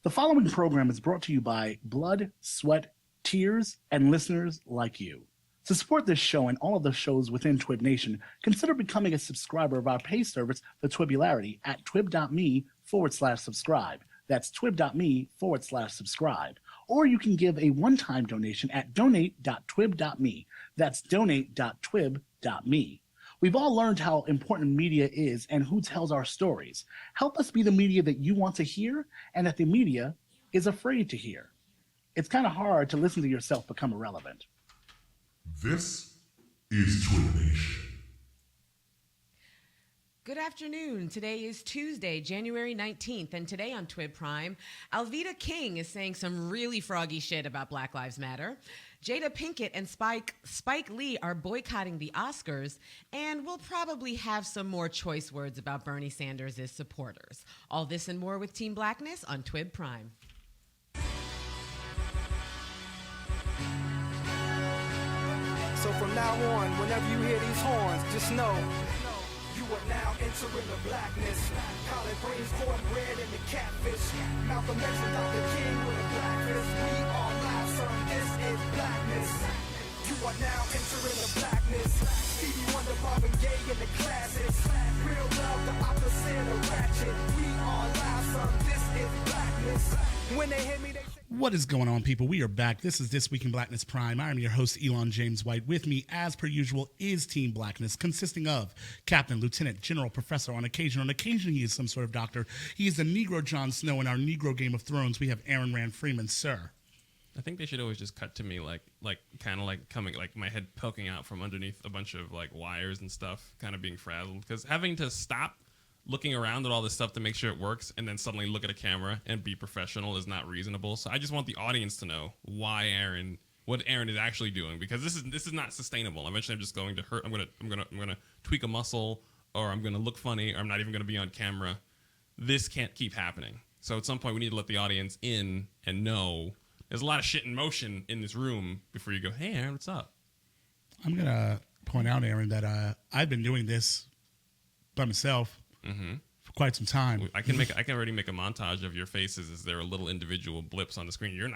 The following program is brought to you by blood, sweat, tears, and listeners like you. To support this show and all of the shows within TWiB Nation, consider becoming a subscriber of our pay service, The TWiBularity, at twib.me/subscribe. That's twib.me/subscribe. Or you can give a one-time donation at donate.twib.me. That's donate.twib.me. We've all learned how important media is and who tells our stories. Help us be the media that you want to hear and that the media is afraid to hear. It's kind of hard to listen to yourself become irrelevant. This is TWiB Nation. Good afternoon. Today is Tuesday, January 19th, and today on TWiB Prime, Alveda King is saying some really froggy shit about Black Lives Matter. Jada Pinkett and Spike Lee are boycotting the Oscars, and we'll probably have some more choice words about Bernie Sanders' supporters. All this and more with Team Blackness on TWiB Prime. So from now on, whenever you hear these horns, just know you are now entering the blackness. Collard greens, cornbread, and the catfish. Malcolm X and Dr. King with a blackness. We are live, son. This is blackness. You are now entering the blackness. Stevie Wonder, Marvin Gaye, and the classics. Real love, the opposite of ratchet. We are live, son. This is blackness. When they hit me, they say, What is going on, people? We are back. This is This Week in Blackness Prime. I am your host, Elon James White. With me, as per usual, is Team Blackness, consisting of Captain, Lieutenant, General, Professor. On occasion, he is some sort of doctor. He is the Negro Jon Snow in our Negro Game of Thrones. We have Aaron Rand Freeman, sir. I think they should always just cut to me like kind of like coming, like my head poking out from underneath a bunch of like wires and stuff, kind of being frazzled. Because having to stop looking around at all this stuff to make sure it works and then suddenly look at a camera and be professional is not reasonable. So I just want the audience to know what Aaron is actually doing, because this is not sustainable. Eventually I'm just going to hurt. I'm gonna tweak a muscle, or I'm gonna look funny, or I'm not even gonna be on camera. This can't keep happening. So at some point we need to let the audience in and know there's a lot of shit in motion in this room before you go, hey Aaron, what's up? I'm going to point out, Aaron, that I've been doing this by myself for quite some time. I can already make a montage of your faces as there are little individual blips on the screen. You don't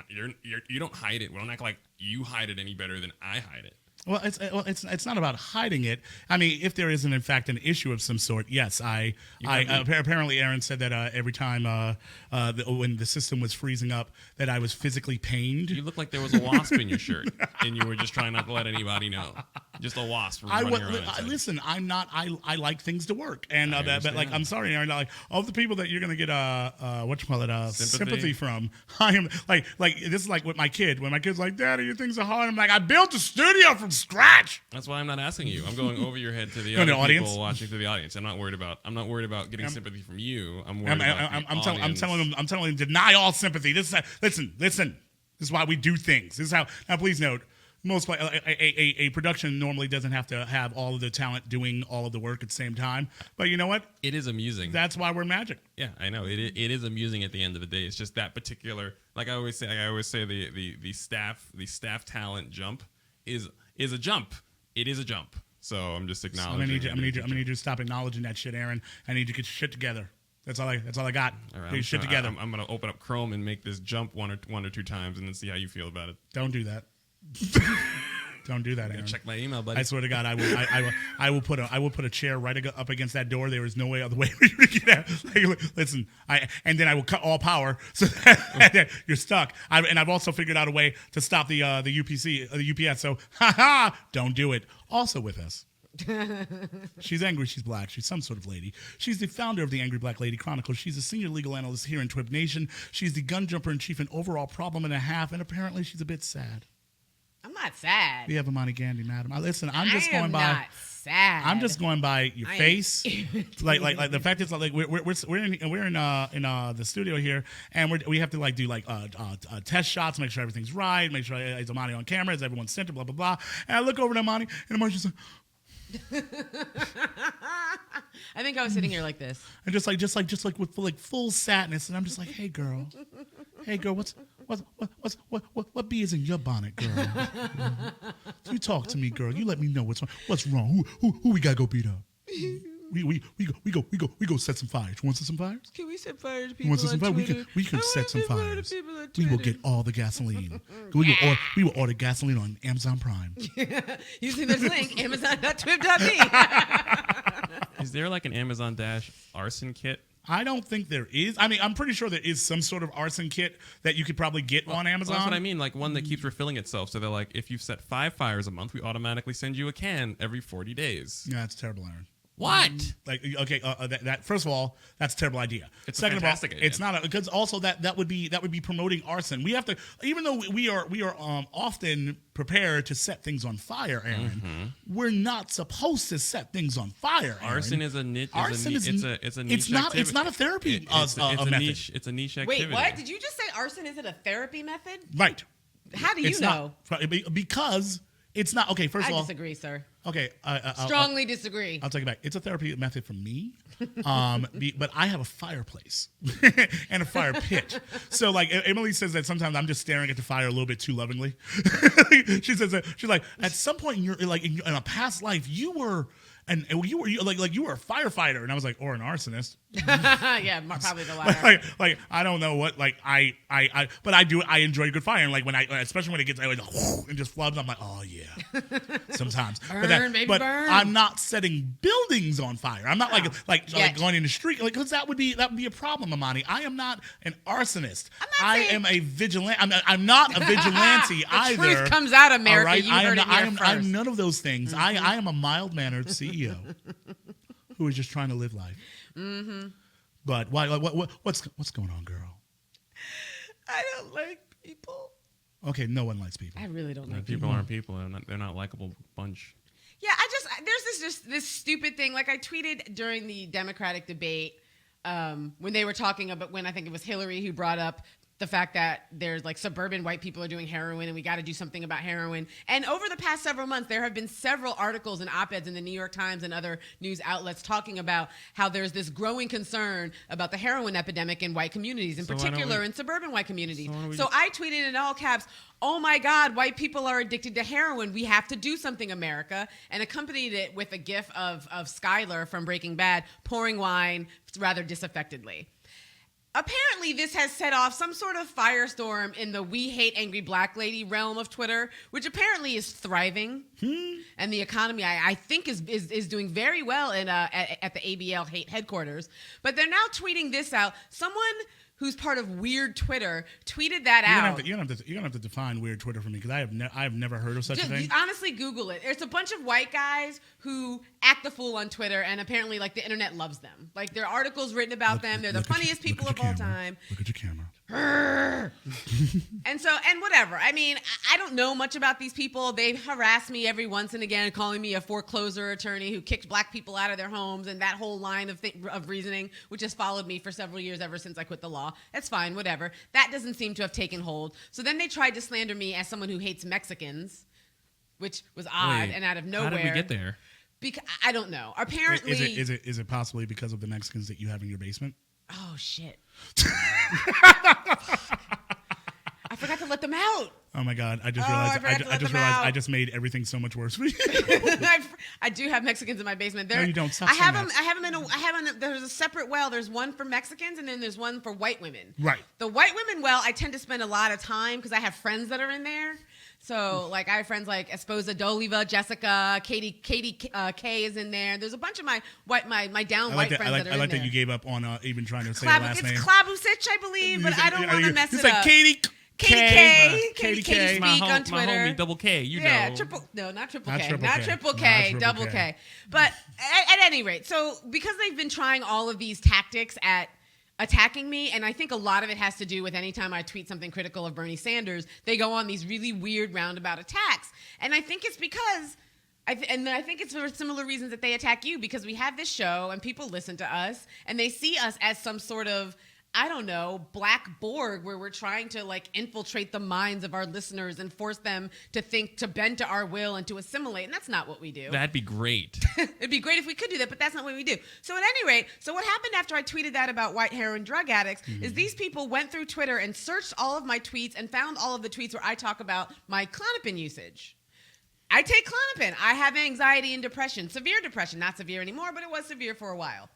hide it. We don't act like you hide it any better than I hide it. Well, it's not about hiding it. I mean, if there isn't in fact an issue of some sort, yes. Apparently Aaron said that every time when the system was freezing up, that I was physically pained. You look like there was a wasp in your shirt, and you were just trying not to let anybody know. Just a wasp running around. Listen, I'm not. I like things to work, and but like I'm sorry, Aaron. Like all the people that you're gonna get sympathy from. I am like this is like with my kid. When my kid's like, "Daddy, your things are hard," I'm like, "I built a studio from scratch." That's why I'm not asking you. I'm going over your head to the other audience. People watching to the audience. I'm not worried about getting sympathy from you. I'm telling them, deny all sympathy. Listen. This is why we do things. This is how. Now, please note, most a production normally doesn't have to have all of the talent doing all of the work at the same time. But you know what? It is amusing. That's why we're magic. Yeah, I know. It is amusing at the end of the day. It's just that particular, like I always say the staff talent jump is a jump. It is a jump. So I'm just acknowledging. I'm gonna need you to stop acknowledging that shit, Aaron. I need you to get your shit together. That's all I got. All right, get your shit together. I'm gonna open up Chrome and make this jump one or two times, and then see how you feel about it. Don't do that. Don't do that, Aaron. Check my email, buddy. I swear to God, I will put a chair right up against that door. There is no way other way for you to get out. Like, listen, and then I will cut all power so that you're stuck. I've also figured out a way to stop the UPS. So, don't do it. Also with us. She's angry, she's black, she's some sort of lady. She's the founder of the Angry Black Lady Chronicles. She's a senior legal analyst here in TWiB Nation. She's the gun jumper in chief and overall problem and a half, and apparently she's a bit sad. I'm not sad. We have Amani Gandhi, madam. Listen, I'm not sad. I'm just going by your face, like the fact is like we're in the studio here, and we have to do test shots, make sure everything's right, make sure is Amani on camera, is everyone centered, blah blah blah. And I look over to Amani, and Amani's just like. I think I was sitting here like this, and just like with full sadness, and I'm just like, hey girl, what bee is in your bonnet, girl? You talk to me, girl. You let me know what's wrong. Who we gotta go beat up? We go set some fires. You want to set some fires? Can we set fires to You people want to set some on fires? Twitter? We can I set some wanna fires. people on We will Twitter. get all the gasoline. We will order gasoline on Amazon Prime. Using this link, amazon.twib.me. Is there like an Amazon Arson kit? I don't think there is. I mean, I'm pretty sure there is some sort of arson kit that you could probably get on Amazon. Well, that's what I mean, like one that keeps refilling itself. So they're like, if you've set 5 fires a month, we automatically send you a can every 40 days. Yeah, that's terrible, Aaron. What? Like, okay, that first of all, that's a terrible idea. It's a Second fantastic of all, idea. it's not because also that would be promoting arson. We have to, even though we are often prepared to set things on fire, Aaron. We're not supposed to set things on fire. Aaron. Arson is a niche. Arson is it's a niche. It's not. activity. It's not a therapy It's a method. niche. It's a niche activity. Wait, what? Did you just say arson isn't a therapy method? Right. How do you It's know? not because it's not. Okay, first I of all, disagree, sir. okay. Strongly disagree. I'll take it back. It's a therapy method for me, but I have a fireplace and a fire pit. So, like, Emily says that sometimes I'm just staring at the fire a little bit too lovingly. She says that she's like, at some point in your in a past life, you were a firefighter, and I was like, or an arsonist. Yeah, probably the latter. like I don't know what but I enjoy good fire, and like especially when it gets and just floods, I'm like, oh yeah. Sometimes Burn, baby, but burn. I'm not setting buildings on fire. I'm not like Yet. going in the street, like, because that would be a problem, Amani. I am not an arsonist. I'm not I saying- am a vigilante. I'm not a vigilante The either. truth comes out, America. All right? You heard it here first. I'm none of those things. I am a mild-mannered CEO who is just trying to live life. Mm-hmm. But why? What's going on, girl? I don't like people. Okay, no one likes people. I really don't like People aren't people. They're not likable bunch. Yeah, there's this stupid thing. Like I tweeted during the Democratic debate when they were talking about, when I think it was Hillary who brought up the fact that there's like suburban white people are doing heroin and we got to do something about heroin. And over the past several months, there have been several articles and op-eds in the New York Times and other news outlets talking about how there's this growing concern about the heroin epidemic in white communities, in So why don't particular we- in suburban white communities. So why don't we So just- I tweeted in all caps, oh my God, white people are addicted to heroin. We have to do something, America. And accompanied it with a gif of Skylar from Breaking Bad pouring wine rather disaffectedly. Apparently, this has set off some sort of firestorm in the "we hate angry black lady" realm of Twitter, which apparently is thriving, and the economy I think is doing very well at the ABL hate headquarters. But they're now tweeting this out. Someone who's part of Weird Twitter tweeted that out. You're gonna have to define weird Twitter for me, because I have never heard of such a thing. Honestly, Google it. It's a bunch of white guys who act the fool on Twitter, and apparently, like, the internet loves them. Like, there are articles written about them. They're the funniest people of all time. Look at your camera. And whatever. I mean, I don't know much about these people. They harass me every once and again, calling me a foreclosure attorney who kicked black people out of their homes, and that whole line of reasoning, which has followed me for several years ever since I quit the law. That's fine, whatever. That doesn't seem to have taken hold. So then they tried to slander me as someone who hates Mexicans, which was odd and out of nowhere. How did we get there? Because I don't know. Apparently, Is it possibly because of the Mexicans that you have in your basement? oh shit. I forgot to let them out. Oh my God! I just Oh, realized. I forgot to let them out. I just made everything so much worse for you. I do have Mexicans in my basement. No, you don't. Stop I have saying them. that. I have them in. There's a separate well. There's one for Mexicans, and then there's one for white women. Right. The white women well, I tend to spend a lot of time because I have friends that are in there. So, like, I have friends like Esposa Doliva, Jessica, Katie K is in there. There's a bunch of my down white friends that are in there. I like that you gave up on even trying to say the last name. It's Klabusich, I believe, but I don't want to mess it It's up. like Katie K. Katie Katie K. Speak My on Twitter. homie, double K. Yeah, know. not triple Not K. triple Not K. triple Not K, triple double K. K. But at any rate, so because they've been trying all of these tactics at attacking me, and I think a lot of it has to do with anytime I tweet something critical of Bernie Sanders, they go on these really weird roundabout attacks. And I think it's because I think it's for similar reasons that they attack you, because we have this show and people listen to us and they see us as some sort of, I don't know, black Borg, where we're trying to like infiltrate the minds of our listeners and force them to think, to bend to our will and to assimilate. And that's not what we do. That'd be great. It'd be great if we could do that, but that's not what we do. So at any rate, so what happened after I tweeted that about white heroin drug addicts is these people went through Twitter and searched all of my tweets and found all of the tweets where I talk about my Klonopin usage. I take Klonopin. I have anxiety and depression, severe depression, not severe anymore, but it was severe for a while.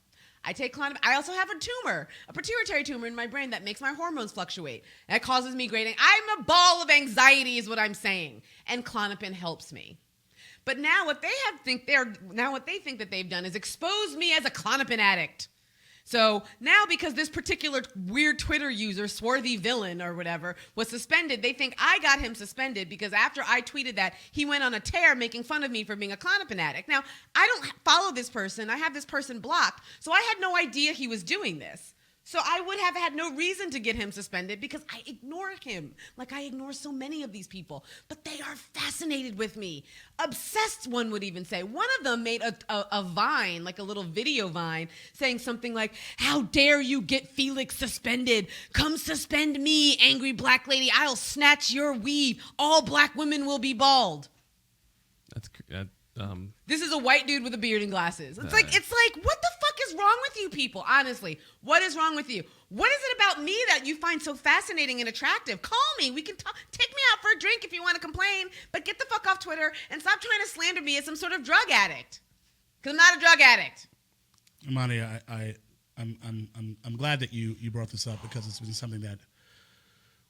I take Klonopin. I also have a tumor, a pituitary tumor in my brain that makes my hormones fluctuate. That causes me great. I'm a ball of anxiety, is what I'm saying, and Klonopin helps me. But now what they think that they've done is expose me as a Klonopin addict. So now, because this particular weird Twitter user, Swarthy Villain or whatever, was suspended, they think I got him suspended because after I tweeted that, he went on a tear making fun of me for being a Klonopin addict. Now, I don't follow this person. I have this person blocked. So I had no idea he was doing this. So I would have had no reason to get him suspended because I ignore him like I ignore so many of these people. But they are fascinated with me. Obsessed, one would even say. One of them made a Vine, like a little video Vine, saying something like, "How dare you get Felix suspended? Come suspend me, angry black lady. I'll snatch your weave. All black women will be bald." This is a white dude with a beard and glasses. It's like, what the fuck is wrong with you people? Honestly, what is wrong with you? What is it about me that you find so fascinating and attractive? Call me. We can talk. Take me out for a drink if you want to complain, but get the fuck off Twitter and stop trying to slander me as some sort of drug addict. Because I'm not a drug addict. Amani, I'm glad that you brought this up because it's been something that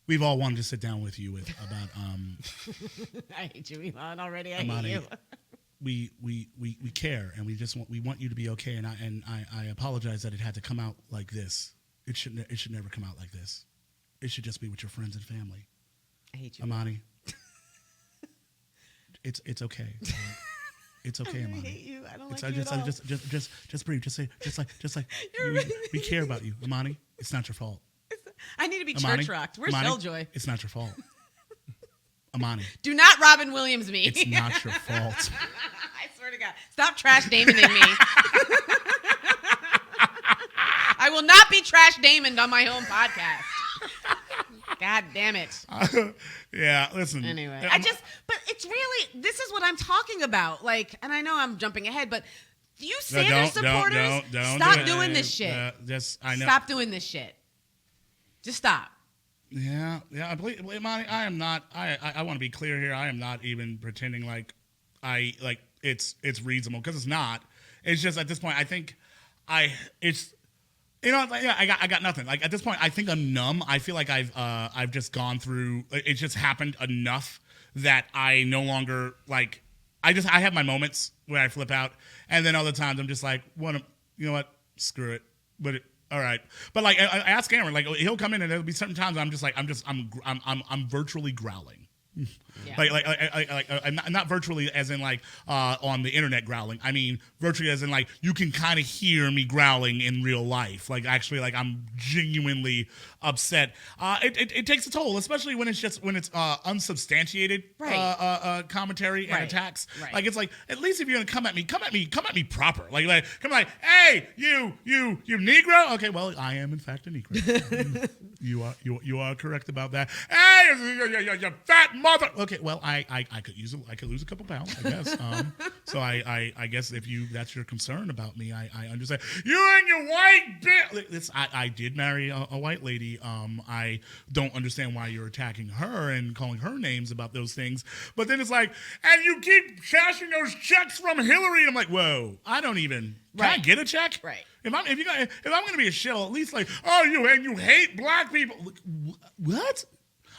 we've all wanted to sit down with you with about. I hate you, Elon. Already, I Amani, hate you. We care and we want you to be okay, and I apologize that it had to come out like this. It should never come out like this. It should just be with your friends and family. I hate you, Amani. It's okay. It's okay, Amani. I hate you. I don't like you at all. Just breathe. Just like we care about you, Amani. It's not your fault. I need to be Amani, church rocked. Where's Amani, Killjoy? It's not your fault. Amani. Do not Robin Williams me. It's not your fault. I swear to God. Stop trash Damoning me. I will not be trash Damoned on my own podcast. God damn it. Yeah, listen. Anyway, but it's really, this is what I'm talking about. Like, and I know I'm jumping ahead, but you Sanders supporters, stop doing this shit. I know. Stop doing this shit. Just stop. Yeah. I believe, Imani, I am not. I want to be clear here. I am not even pretending like it's reasonable because it's not. It's just at this point, I think I got nothing. Like at this point, I think I'm numb. I feel like I've just gone through. It's just happened enough that I no longer like. I have my moments where I flip out, and then other times I'm just like, you know what? Screw it. But all right. But like, I ask Aaron, like he'll come in and there'll be certain times I'm virtually growling. Yeah. Like not virtually as in like on the internet growling. I mean virtually as in like you can kind of hear me growling in real life. Like actually like I'm genuinely upset. It takes a toll, especially when it's unsubstantiated commentary and attacks. Right. Like it's like at least if you're gonna come at me proper. Like come like, hey, you Negro. Okay, well I am in fact a Negro. You are correct about that. Hey, you fat mother. Okay, well I could lose a couple pounds, I guess. So I guess if that's your concern about me, I understand. You and your white bitch. I did marry a white lady. I don't understand why you're attacking her and calling her names about those things. But then it's like, and you keep cashing those checks from Hillary. I'm like, whoa, I don't even. Can I get a check? Right. If I'm gonna be a shill, at least like, oh, you hate black people. What?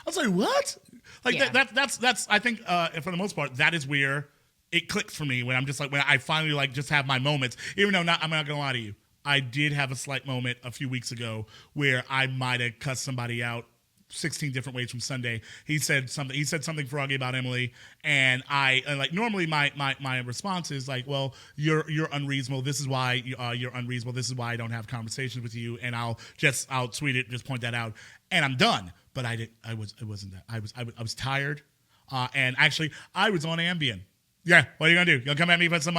I was like, what? Like that's I think for the most part that is where it clicked for me when I'm just like when I finally like just have my moments. Even though I'm not gonna lie to you, I did have a slight moment a few weeks ago where I might have cussed somebody out 16 different ways from Sunday. He said something froggy about Emily, and like normally my response is like, well, you're unreasonable. This is why you're unreasonable. This is why I don't have conversations with you, and I'll tweet it, just point that out, and I'm done. But it wasn't that. I was tired, and actually I was on Ambien. Yeah, what are you gonna do? You'll come at me for some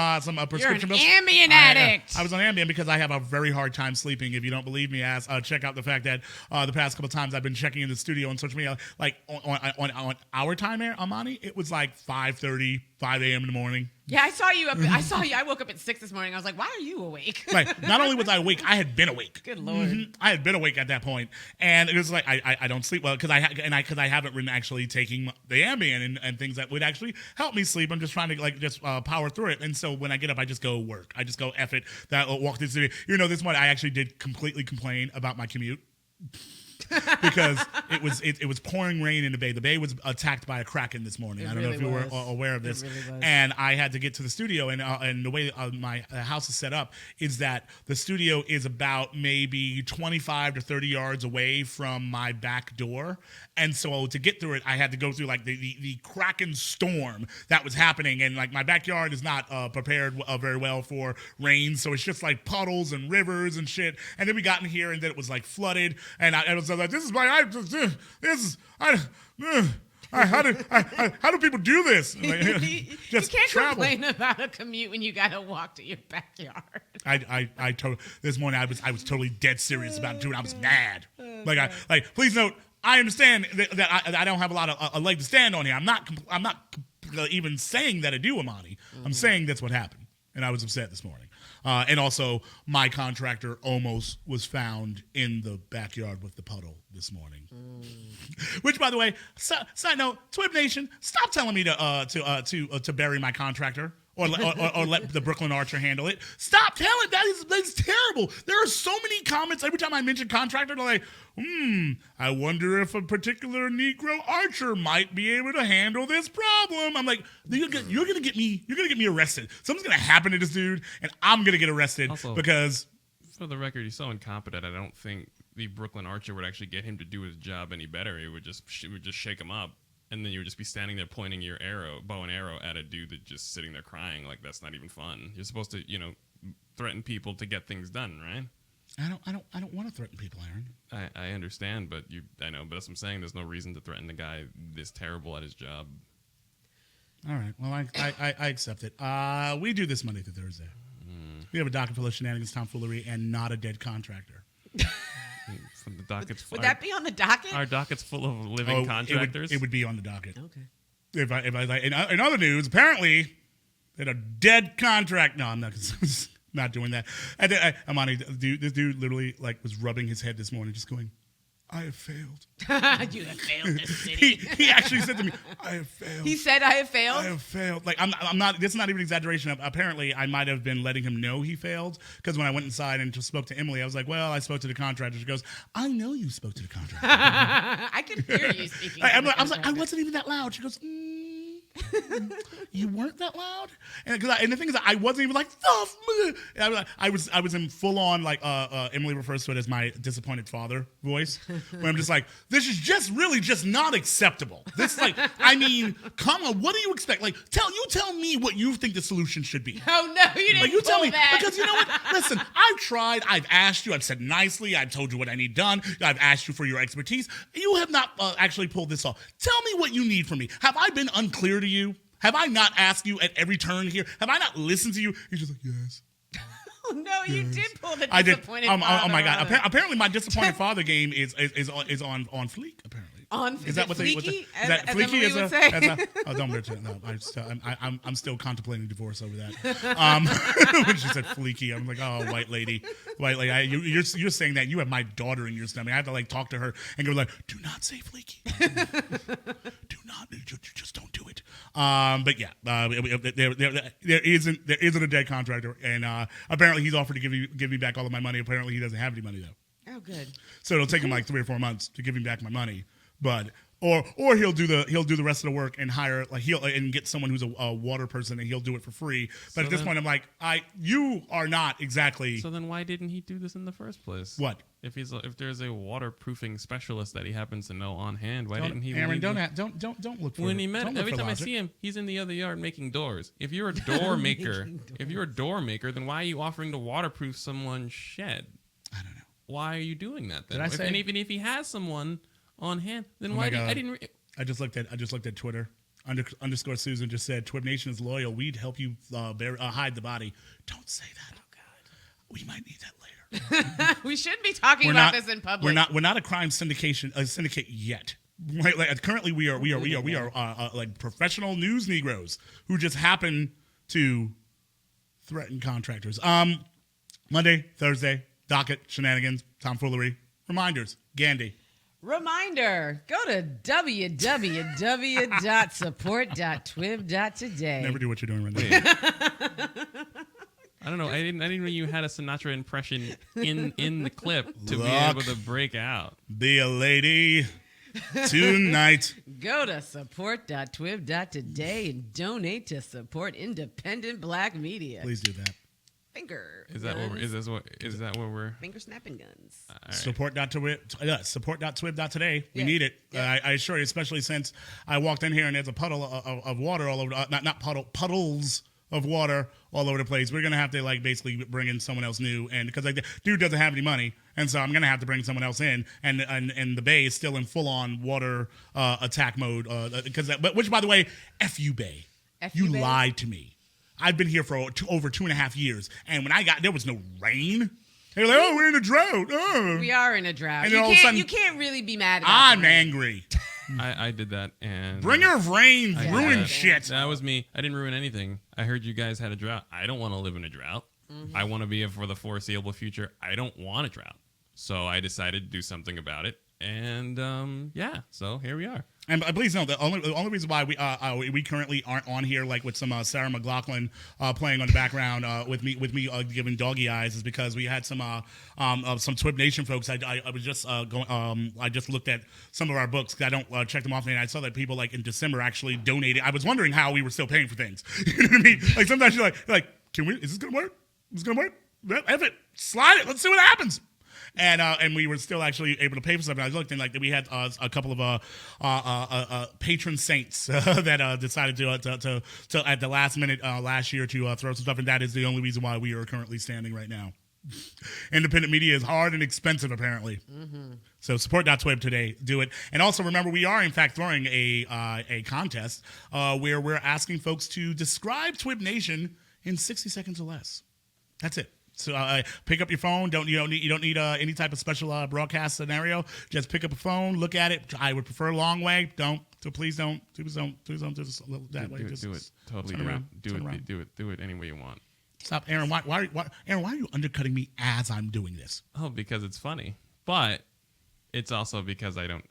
prescription pills? You're an Ambien addict. I was on Ambien because I have a very hard time sleeping. If you don't believe me, check out the fact that the past couple times I've been checking in the studio on social media, like on our time here, Amani, it was like 5:30, 5 a.m. in the morning. Yeah, I saw you. I woke up at 6 this morning. I was like, "Why are you awake?" Like, not only was I awake, I had been awake. Good Lord. I had been awake at that point, and it was like I don't sleep well because I haven't been actually taking the Ambien and things that would actually help me sleep. I'm just trying to power through it, and so when I get up, I just go work. I just go F it. That walk this city. This one I actually did completely complain about my commute. Because it was pouring rain in the bay. The bay was attacked by a kraken this morning. I don't know if you were aware of this. And I had to get to the studio, and the way my house is set up is that the studio is about maybe 25 to 30 yards away from my back door. And so to get through it, I had to go through like the kraken storm that was happening, and like my backyard is not prepared very well for rain, so it's just like puddles and rivers and shit. And then we got in here, and then it was like flooded, and I was like, "This is my how do people do this?" Like, You just can't travel. complain about a commute when you gotta walk to your backyard. This morning I was totally dead serious about it too, and I was mad. Please note, I understand that I don't have a lot of a leg to stand on here. I'm not even saying that I do, Amani. I'm saying that's what happened, and I was upset this morning. And also, my contractor almost was found in the backyard with the puddle this morning. Which, by the way, side note, TWiB Nation, stop telling me to bury my contractor. Or let the Brooklyn Archer handle it. Stop telling that's terrible. There are so many comments every time I mention Contractor. They're like, I wonder if a particular Negro archer might be able to handle this problem. I'm like, you're gonna get me arrested. Something's gonna happen to this dude, and I'm gonna get arrested also, because. For the record, he's so incompetent. I don't think the Brooklyn Archer would actually get him to do his job any better. It would just shake him up. And then you would just be standing there pointing your bow and arrow at a dude that's just sitting there crying. Like, that's not even fun. You're supposed to, threaten people to get things done, right? I don't want to threaten people, Aaron. I understand, but I know, but that's what I'm saying. There's no reason to threaten a guy this terrible at his job. All right. Well, I accept it. We do this Monday through Thursday. We have a docket full of shenanigans, tomfoolery, and not a dead contractor. From the dockets. Would that be on the docket? Our docket's full of living contractors. It would be on the docket. Okay. If I in other news, apparently they had a dead contract. No, I'm not not doing that. Amani, this dude literally was rubbing his head this morning, just going, "I have failed." You have failed this city. He actually said to me, "I have failed." He said, "I have failed." I have failed. I'm not. This is not even exaggeration. Apparently, I might have been letting him know he failed because when I went inside and just spoke to Emily, I was like, "Well, I spoke to the contractor." She goes, "I know you spoke to the contractor." I could hear you speaking. I was like, "I wasn't even that loud." She goes, "You weren't that loud," and the thing is, I wasn't even like, I was in full on Emily refers to it as my disappointed father voice, where I'm just like, this is just really just not acceptable. This come on, what do you expect? Tell me what you think the solution should be. Oh no, you didn't. You tell me that. because you know what? Listen, I've tried. I've asked you. I've said nicely. I've told you what I need done. I've asked you for your expertise. You have not actually pulled this off. Tell me what you need from me. Have I been unclear to you? Have I not asked you at every turn here? Have I not listened to you? You're just like, yes. Oh, no, you did pull the I did. disappointed Oh father my God! on it. Apparently, my disappointed father game is on fleek. Apparently. Is that what fleeky? Is that as fleeky? Emily would say? Oh, don't mention it. No, I'm still contemplating divorce over that. When she said fleeky, I'm like, oh, white lady. You're saying that you have my daughter in your stomach. I have to talk to her and go do not say fleeky. Do not. Just don't do it. But yeah, there isn't a dead contractor, and apparently he's offered to give me back all of my money. Apparently he doesn't have any money though. Oh, good. So it'll take him 3 or 4 months to give me back my money. But or he'll do the rest of the work and hire and get someone who's a water person and he'll do it for free. But at this point I'm like, you are not exactly. So then why didn't he do this in the first place? What? If there's a waterproofing specialist that he happens to know on hand, why didn't he? Aaron, don't look for. When he met, every time logic. I see him, he's in the other yard making doors. If you're a door maker, then why are you offering to waterproof someone's shed? I don't know. Why are you doing that then? Did I say? And even if he has someone on hand, then Oh why my God. I didn't? I just looked at Twitter. Underscore Susan just said, "TWiB Nation is loyal. We'd help you hide the body." Don't say that. Oh God. We might need that later. We shouldn't be talking about this in public. We're not a crime syndicate yet. Currently, we are professional news Negroes who just happen to threaten contractors. Monday, Thursday, docket, shenanigans, tomfoolery, reminders, Gandhi. Reminder, go to www.support.twib.today. Never do what you're doing right now. I don't know. I didn't know you had a Sinatra impression in the clip to be Look. able to break out. Be a lady tonight. Go to support.twib.today and donate to support independent black media. Please do that. Finger. Is that what? Is that what we're? Finger snapping guns. All right. Support.twib.today. We Yeah. need it. Yeah. I assure you, especially since I walked in here and there's a puddle of water all over. Puddles of water all over the place. We're gonna have to basically bring in someone else new, and because the dude doesn't have any money, and so I'm gonna have to bring someone else in, and the Bay is still in full on water attack mode. Which by the way, F you Bay, F you you, Bay? lied to me. I've been here for over 2.5 years, and when I got there was no rain. They were like, "Oh, we're in a drought." Oh. We are in a drought. And You then all of a can't, sudden- you can't really be mad about I'm the rain. angry. I did that and Bringer of rain I did ruined that. shit. That was me. I didn't ruin anything. I heard you guys had a drought. I don't want to live in a drought. I want to be here for the foreseeable future. I don't want a drought. So I decided to do something about it. And yeah, so here we are. And please know the only reason why we currently aren't on here with some Sarah McLachlan playing on the background with me giving doggy eyes is because we had some TWiB Nation folks. I was just going. I just looked at some of our books. I don't check them often, and I saw that people in December actually donated. I was wondering how we were still paying for things. You know what I mean? Sometimes you're like, can we? Is this gonna work? Is this gonna work? If it, slide it. Let's see what happens. And we were still actually able to pay for something. I looked and we had a couple of patron saints that decided to at the last minute last year to throw some stuff, and that is the only reason why we are currently standing right now. Independent media is hard and expensive, apparently. Mm-hmm. So support.twib today. Do it. And also remember, we are in fact throwing a contest where we're asking folks to describe TWiB Nation in 60 seconds or less. That's it. So pick up your phone. You don't need any type of special broadcast scenario. Just pick up a phone, look at it. I would prefer a long way. Please don't do this that way. Do it. Totally do it. Do it any way you want. Stop, Aaron. Why are you undercutting me as I'm doing this? Oh, because it's funny. But it's also because I don't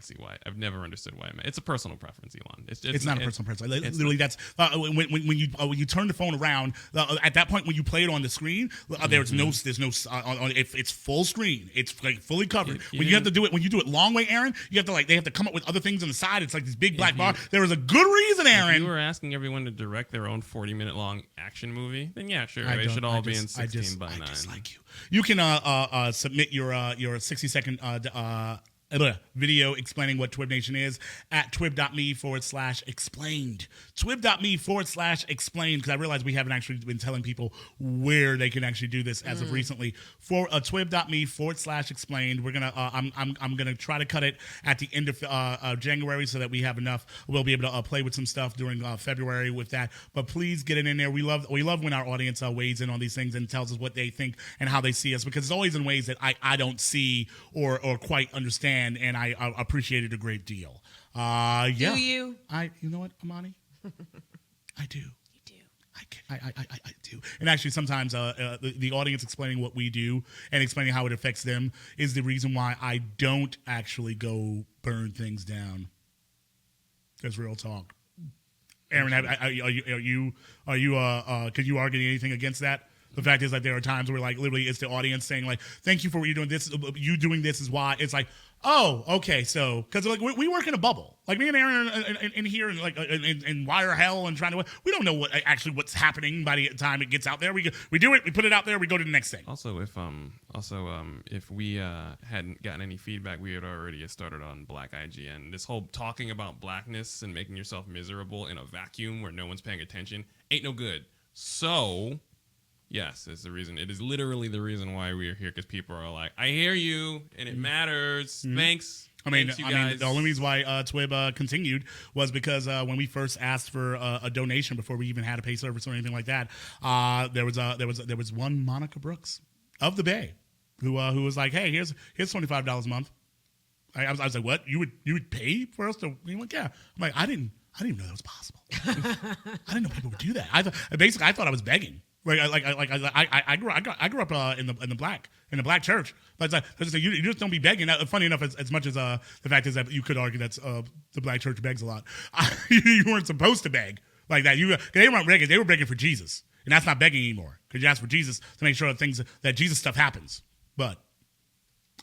see why. I've never understood why. It's a personal preference, Elon. It's not a personal preference. Literally, that's when you turn the phone around. At that point, when you play it on the screen, there's no it's full screen. It's fully covered. When you do it long way, Aaron, you have to they have to come up with other things on the side. It's like this big black bar. There is a good reason, Aaron. If you were asking everyone to direct their own 40-minute long action movie, then yeah, sure, they should all be in 16 by 9. I dislike you. You can submit your 60-second video explaining what TWiB Nation is at twib.me/explained. twib.me/explained, because I realize we haven't actually been telling people where they can actually do this as of recently. For twib.me/explained, we're gonna I'm gonna try to cut it at the end of January so that we have enough. We'll be able to play with some stuff during February with that. But please get it in there. We love when our audience weighs in on these things and tells us what they think and how they see us, because it's always in ways that I don't see or quite understand. And I appreciate it a great deal. Yeah. Do you? You know what, Amani? I do. You do. I do. And actually, sometimes the audience explaining what we do and explaining how it affects them is the reason why I don't actually go burn things down. That's real talk. Aaron, are you could you argue anything against that? The fact is, there are times where, literally, it's the audience saying, "Thank you for what you're doing. You doing this is why." It's like, oh, okay, so because we work in a bubble, me and Aaron in here, and in wire hell and trying to. We don't know what's happening by the time it gets out there. We do it, we put it out there, we go to the next thing. Also, if we hadn't gotten any feedback, we had already started on Black IGN. This whole talking about blackness and making yourself miserable in a vacuum where no one's paying attention ain't no good. So. Yes, it's the reason. It is literally the reason why we are here, because people are like, I hear you, and it matters. Mm-hmm. Thanks. Thanks, you guys. The only reason why TWiB continued was because when we first asked for a donation before we even had a pay service or anything like that, there was one Monica Brooks of the Bay who was like, hey, here's $25 a month. I was like, what? You would pay for us to? He went, yeah. I'm like, I didn't I didn't even know that was possible. I didn't know people would do that. I thought I was begging. I grew up in the black church. But it's like, you just don't be begging. Funny enough, as much as the fact is that you could argue that the black church begs a lot. You weren't supposed to beg like that. They weren't begging. They were begging for Jesus, and that's not begging anymore because you ask for Jesus to make sure that Jesus stuff happens. But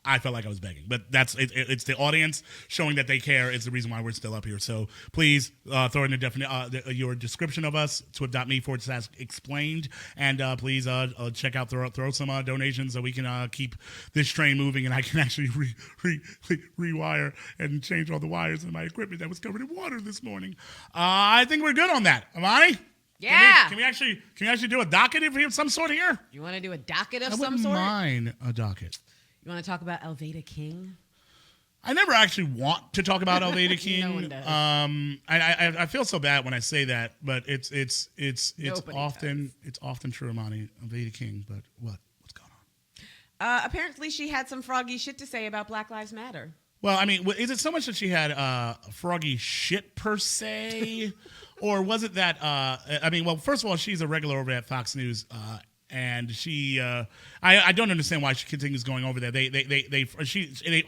I felt like I was begging, but it's the audience showing that they care is the reason why we're still up here. So please throw in your description of us, TWiB.me/explained, and please check out throw some donations so we can keep this train moving, and I can actually rewire and change all the wires in my equipment that was covered in water this morning. I think we're good on that, Amani. Yeah. Can we actually do a docket of some sort here? You want to do a docket of I some wouldn't sort? mind a docket. You want to talk about Alveda King? I never actually want to talk about Alveda King. No one does. I feel so bad when I say that, but it's often true, Amani. Alveda King, but what's going on? Apparently, she had some froggy shit to say about Black Lives Matter. Well, I mean, is it so much that she had froggy shit per se, or was it that? Well, first of all, she's a regular over at Fox News. And she, I don't understand why she continues going over there. They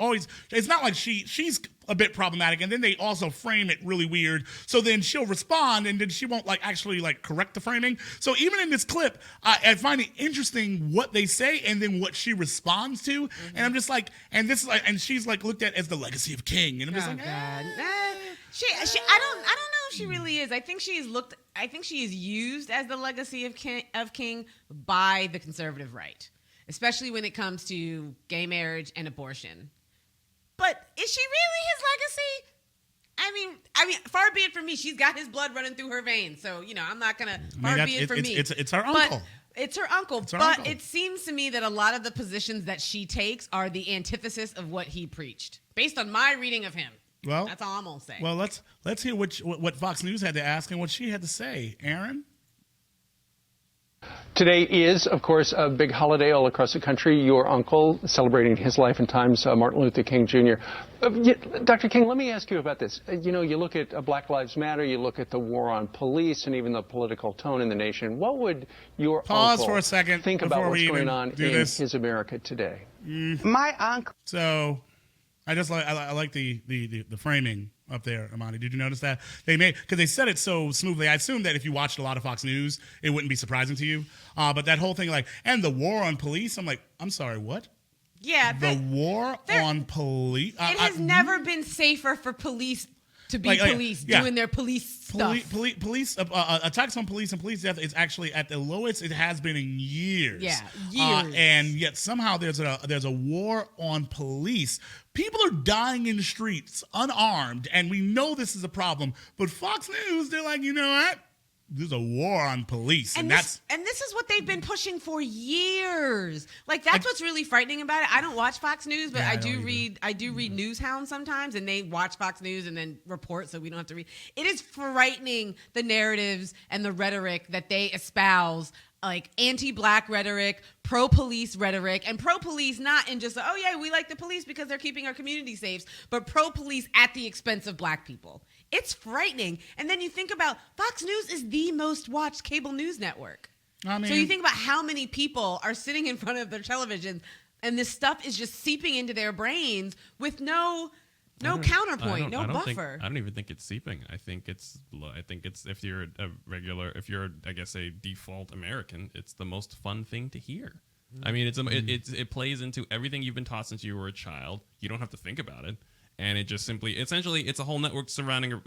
always. It's not like she's a bit problematic, and then they also frame it really weird. So then she'll respond, and then she won't actually correct the framing. So even in this clip, I find it interesting what they say and then what she responds to. Mm-hmm. And I'm just like, and this is and she's looked at as the legacy of King, and I'm just God. I don't know if she really is. I think she is used as the legacy of King by the conservative right, especially when it comes to gay marriage and abortion. But is she really his legacy? I mean, far be it from me. She's got his blood running through her veins, so I'm not gonna. Far be it from me. It's her uncle. It's her uncle. But it seems to me that a lot of the positions that she takes are the antithesis of what he preached, based on my reading of him. Well, that's all I'm gonna say. Well, let's hear what Fox News had to ask and what she had to say. Aaron? Today is, of course, a big holiday all across the country. Your uncle celebrating his life and times, Martin Luther King Jr. Dr. King, let me ask you about this. You look at Black Lives Matter, you look at the war on police, and even the political tone in the nation. What would your uncle for a second think about what's going on in his America today? My uncle. So I just like the framing up there, Amani. Did you notice that? Because they said it so smoothly. I assume that if you watched a lot of Fox News, it wouldn't be surprising to you. But that whole thing, and the war on police, I'm like, I'm sorry, what? Yeah. The war on police? It has never been safer for police to be doing their police stuff. Police attacks on police and police death is actually at the lowest it has been in years. Yeah, years. And yet somehow there's a war on police. People are dying in the streets unarmed, and we know this is a problem. But Fox News, they're like, you know what? There's a war on police, and this is what they've been pushing for years. That's what's really frightening about it. I don't watch Fox News, but I do read Newshound sometimes, and they watch Fox News and then report, so we don't have to read. It is frightening, the narratives and the rhetoric that they espouse, anti-black rhetoric, pro-police rhetoric, and pro-police not in just, oh yeah, we like the police because they're keeping our community safe, but pro-police at the expense of black people. It's frightening. And then you think about Fox News is the most watched cable news network. So you think about how many people are sitting in front of their television and this stuff is just seeping into their brains with no counterpoint, no buffer. I don't even think it's seeping. I think it's if you're I guess a default American, it's the most fun thing to hear. I mean, it plays into everything you've been taught since you were a child. You don't have to think about it. And it just essentially, it's a whole network surrounding,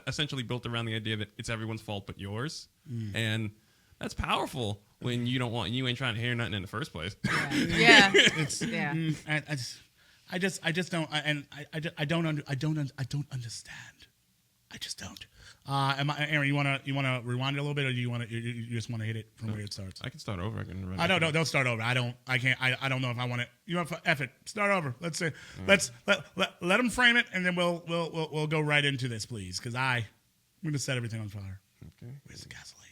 essentially built around the idea that it's everyone's fault but yours. And that's powerful when you ain't trying to hear nothing in the first place. Yeah. I just don't, and I don't understand. I just don't. Aaron, you wanna rewind it a little bit, or you just want to hit it from where it starts? I can start over. Don't start over. I don't know if I want it. You know, F it. Start over. Let's say, let them frame it, and then we'll go right into this, please, because I'm gonna set everything on fire. Okay. Where's the gasoline?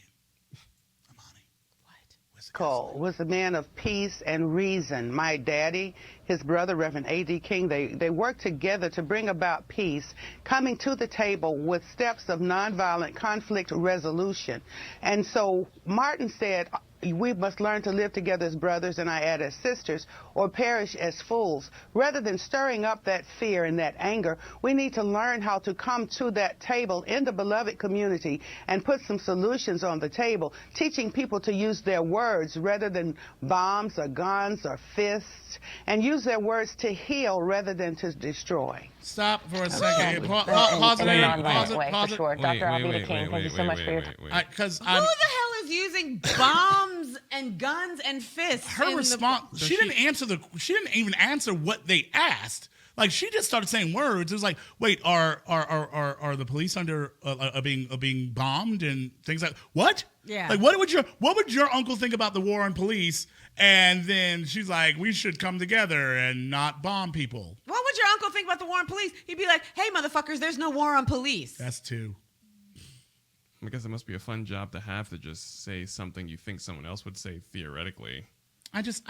Amani. What? Where's the Driscoll was a man of peace and reason. My daddy, his brother, Reverend A.D. King, they worked together to bring about peace, coming to the table with steps of nonviolent conflict resolution. And so Martin said, we must learn to live together as brothers, and I add as sisters, or perish as fools. Rather than stirring up that fear and that anger, we need to learn how to come to that table in the beloved community and put some solutions on the table, teaching people to use their words rather than bombs or guns or fists, and use their words to heal rather than to destroy. Stop for a second. Pause it. In a Pause nonviolent it. way, Pause for it. sure. Dr. Alveda King, thank you so much for your time. Because Who the hell is using bombs and guns and fists? her response, she didn't answer she didn't even answer what they asked. Like, she just started saying words. It was like, wait, are the police under being bombed and things like what? Yeah. Like, what would your uncle think about the war on police? And then she's like, we should come together and not bomb people. What would your uncle think about the war on police? He'd be like, hey, motherfuckers, there's no war on police. That's two. I guess it must be a fun job to have to just say something you think someone else would say theoretically. I don't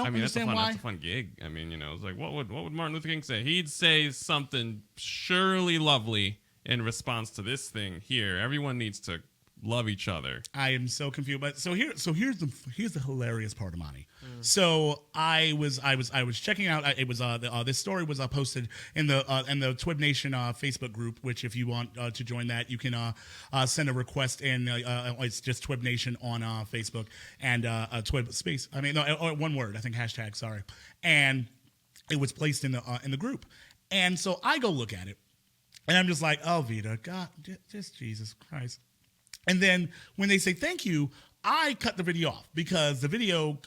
understand why. That's a fun gig. I mean, it's like, what would Martin Luther King say? He'd say something surely lovely in response to this thing here. Everyone needs to love each other. I am so confused. But here's the hilarious part, Amani. So I was checking out. It was this story was posted in the TWiB Nation Facebook group. Which, if you want to join that, you can send a request in. It's just TWiB Nation on Facebook and TWiB space. I mean, no, one word. I think hashtag. Sorry. And it was placed in the group. And so I go look at it, and I'm just like, Alveda, God, just Jesus Christ. And then when they say thank you, I cut the video off because the video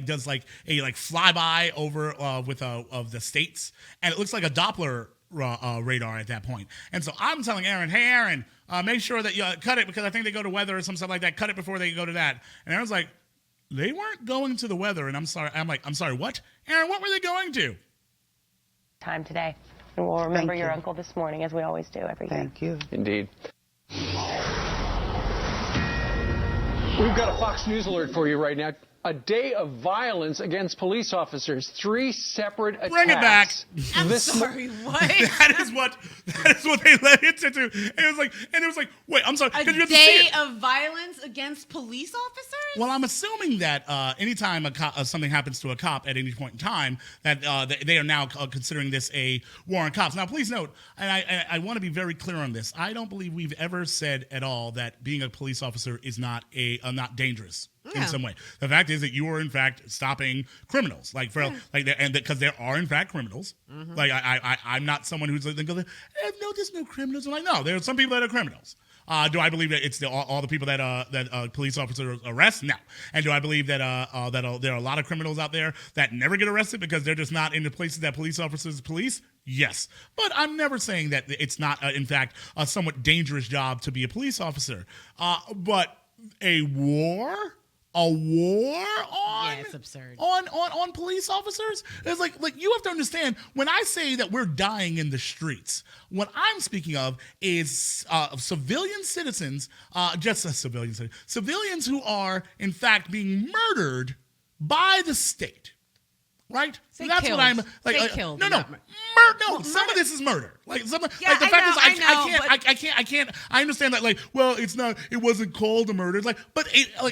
does a flyby over of the states, and it looks like a Doppler radar at that point. And so I'm telling Aaron, hey Aaron, make sure that you cut it because I think they go to weather or some stuff like that. Cut it before they go to that. And Aaron's like, they weren't going to the weather. And I'm sorry. I'm like, I'm sorry. What? Aaron, what were they going to? Time today. And we'll remember your uncle this morning, as we always do every year. Thank you. Indeed. We've got a Fox News alert for you right now. A day of violence against police officers. 3 separate attacks. Bring it back. I'm sorry, what? That is what they led into. And it was like, wait, I'm sorry. A you have to see day it. of violence against police officers? Well, I'm assuming that anytime something happens to a cop at any point in time, that they are now considering this a war on cops. Now, please note, and I want to be very clear on this. I don't believe we've ever said at all that being a police officer is not dangerous. In some way, the fact is that you are in fact stopping criminals, because there are in fact criminals. Mm-hmm. Like I'm not someone who's like, no, there's no criminals. I'm like, no, there are some people that are criminals. Do I believe that it's all the people that police officers arrest? No. And do I believe that there are a lot of criminals out there that never get arrested because they're just not in the places that police officers police? Yes. But I'm never saying that it's not, in fact, a somewhat dangerous job to be a police officer. But a war on it's absurd. on police officers? It's like you have to understand, when I say that we're dying in the streets, what I'm speaking of is civilian citizens, civilians who are in fact being murdered by the state. Right? Say That's killed. what I'm like. Say killed. No. Not Some of this is murder. I can't. I understand that. It's not. It wasn't called a murder.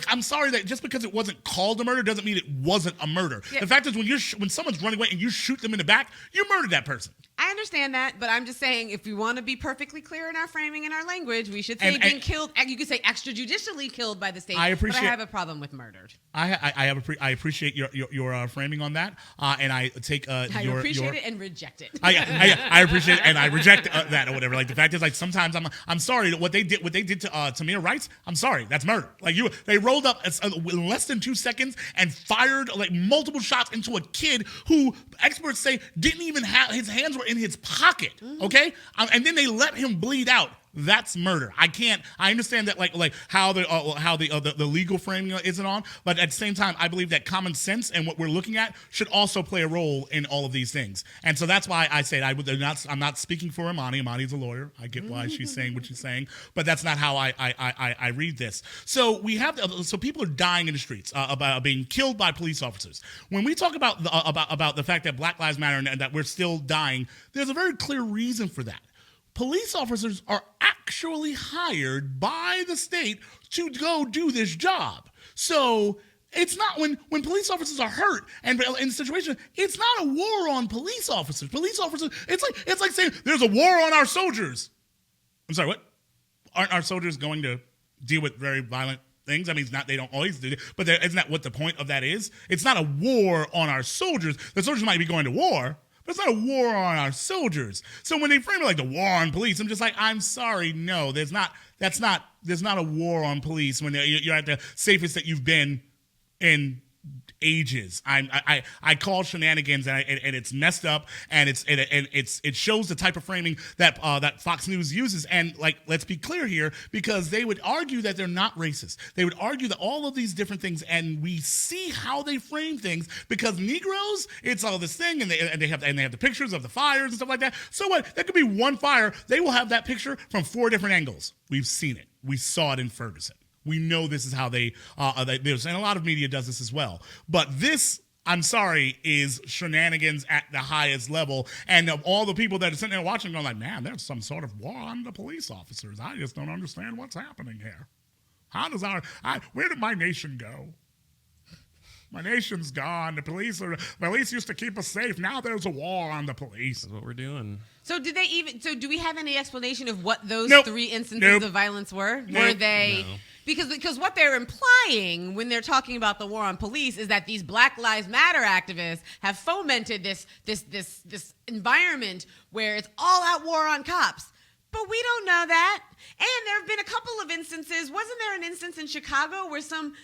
I'm sorry that just because it wasn't called a murder doesn't mean it wasn't a murder. Yeah. The fact is, when someone's running away and you shoot them in the back, you murdered that person. I understand that, but I'm just saying, if we want to be perfectly clear in our framing and our language, we should say being killed. You could say extrajudicially killed by the state. But I have a problem with murdered. I appreciate your framing on that, and I take I appreciate it and reject it. I appreciate it and I reject that or whatever. Like, the fact is, like, sometimes I'm sorry that what they did to Tamir Rice. I'm sorry, that's murder. Like, they rolled up in less than 2 seconds and fired multiple shots into a kid who experts say didn't even have his hands were in his pocket. Mm-hmm. Okay, and then they let him bleed out. that's murder. I understand that like how the legal framing isn't on, but at the same time, I believe that common sense and what we're looking at should also play a role in all of these things. And so that's why I say I'm not speaking for Imani. Imani's a lawyer. I get why she's saying what she's saying, but that's not how I read this. So people are dying in the streets about being killed by police officers. When we talk about the fact that Black Lives Matter and that we're still dying, there's a very clear reason for that. Police officers are actually hired by the state to go do this job. So it's not when police officers are hurt and in a situation, it's not a war on police officers. Police officers, it's like saying there's a war on our soldiers. I'm sorry, what? Aren't our soldiers going to deal with very violent things? I mean, it's not, they don't always do it, but isn't that what the point of that is? It's not a war on our soldiers. The soldiers might be going to war, but it's not a war on our soldiers. So when they frame it like the war on police, I'm just like, I'm sorry, no, there's not a war on police when you're at the safest that you've been in ages. I call shenanigans and it's messed up and it shows the type of framing that Fox News uses. And like, let's be clear here, because they would argue that they're not racist. They would argue that all of these different things, and we see how they frame things because Negroes, it's all this thing, and they have the pictures of the fires and stuff like that. So what? There could be one fire. They will have that picture from 4 different angles. We've seen it. We saw it in Ferguson. We know this is how and a lot of media does this as well. But this, I'm sorry, is shenanigans at the highest level. And of all the people that are sitting there watching, going like, man, there's some sort of war on the police officers. I just don't understand what's happening here. Where did my nation go? My nation's gone. The police used to keep us safe. Now there's a war on the police. That's what we're doing. So do we have any explanation of what those Nope. 3 instances of violence were? Nope. Were they... No. Because what they're implying when they're talking about the war on police is that these Black Lives Matter activists have fomented this environment where it's all out war on cops. But we don't know that. And there have been a couple of instances. Wasn't there an instance in Chicago where some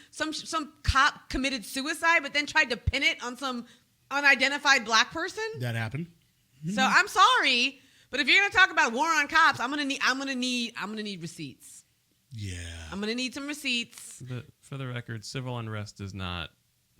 cop committed suicide but then tried to pin it on some unidentified black person? That happened. So I'm sorry, but if you're gonna talk about war on cops, I'm gonna need receipts. Yeah. I'm gonna need some receipts. But for the record, civil unrest is not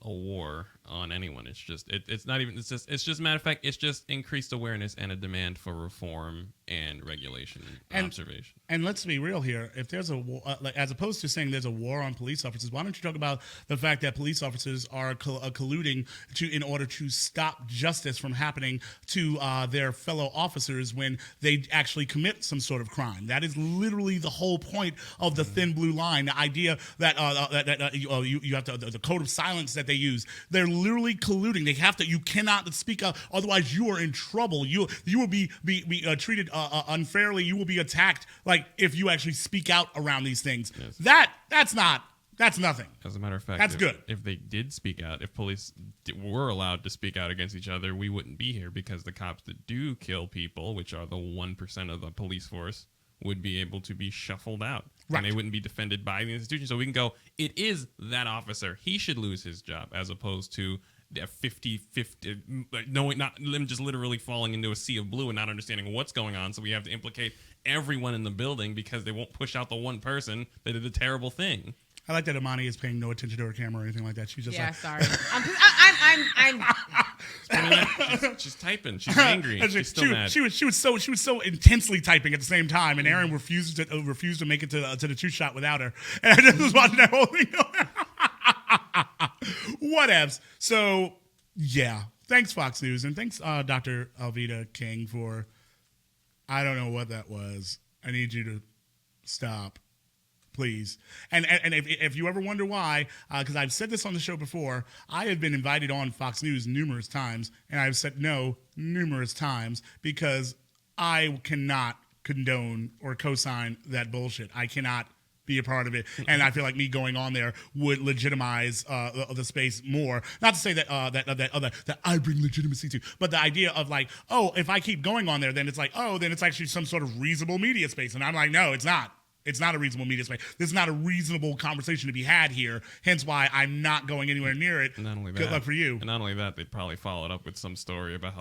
a war on anyone. It's just it's just matter of fact, it's just increased awareness and a demand for reform and regulation and observation. And let's be real here. If there's a war, as opposed to saying there's a war on police officers, why don't you talk about the fact that police officers are colluding in order to stop justice from happening to their fellow officers when they actually commit some sort of crime? That is literally the whole point of the thin blue line. The idea that you have to, the code of silence that they use. They're literally colluding. You cannot speak up, otherwise you are in trouble. You will be treated unfairly. You will be attacked. Like if you actually speak out around these things. Yes. That's nothing. As a matter of fact, that's good. If they did speak out, if police were allowed to speak out against each other, we wouldn't be here, because the cops that do kill people, which are the 1% of the police force, would be able to be shuffled out. Right. And they wouldn't be defended by the institution. So we can go, it is that officer. He should lose his job, as opposed to 50-50, knowing, not them just literally falling into a sea of blue and not understanding what's going on. So we have to implicate everyone in the building because they won't push out the one person that did a terrible thing. I like that Imani is paying no attention to her camera or anything like that. She's just sorry. She's typing. She's angry. She's still mad. She was so intensely typing at the same time, and Aaron refused to make it to the 2 shot without her. And I just was watching that whole thing. Whatevs. So yeah, thanks Fox News, and thanks Dr. Alveda King for, I don't know what that was. I need you to stop, please. And if you ever wonder why, because I've said this on the show before, I have been invited on Fox News numerous times, and I've said no numerous times because I cannot condone or co-sign that bullshit. I cannot be a part of it, and I feel like me going on there would legitimize the space more. Not to say that I bring legitimacy to, but the idea of like, oh, if I keep going on there, then it's like, oh, then it's actually some sort of reasonable media space, and I'm like, no, it's not. It's not a reasonable media space. This is not a reasonable conversation to be had here. Hence why I'm not going anywhere near it. And not only that, good luck for you. And not only that, they probably followed up with some story about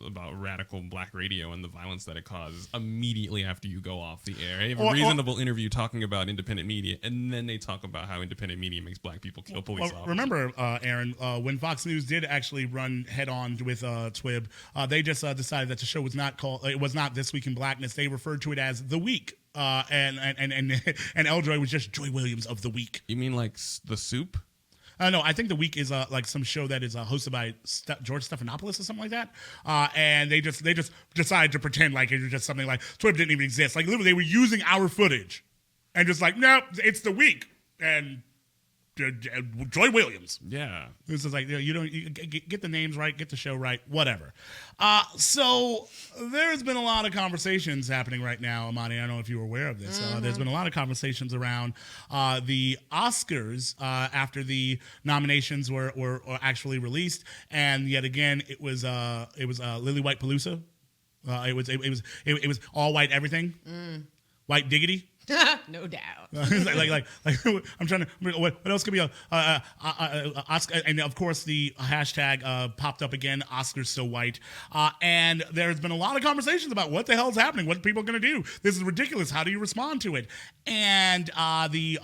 about radical black radio and the violence that it causes immediately after you go off the air. They have a reasonable interview talking about independent media, and then they talk about how independent media makes black people kill police officers. Remember, Aaron, when Fox News did actually run head on with TWiB, they just decided that the show was not called. It was not This Week in Blackness. They referred to it as The Week. And Eljoy was just Joy Williams of The Week. You mean like The Soup? No, I think The Week is like some show that is hosted by George Stephanopoulos or something like that. And they just decided to pretend like it was just something like TWiB didn't even exist. Like literally, they were using our footage, and just like, no, it's The Week and Joy Williams. Yeah, this is like, you don't get the names right, get the show right, whatever. So there's been a lot of conversations happening right now, Amani. I don't know if you were aware of this. There's been a lot of conversations around the Oscars after the nominations were actually released, and yet again it was Lily White Palooza. It was all white everything, white diggity. No doubt. like I'm trying to. What else could be Oscar? And of course, the hashtag popped up again. Oscars so white. And there's been a lot of conversations about what the hell is happening. What are people going to do? This is ridiculous. How do you respond to it? And the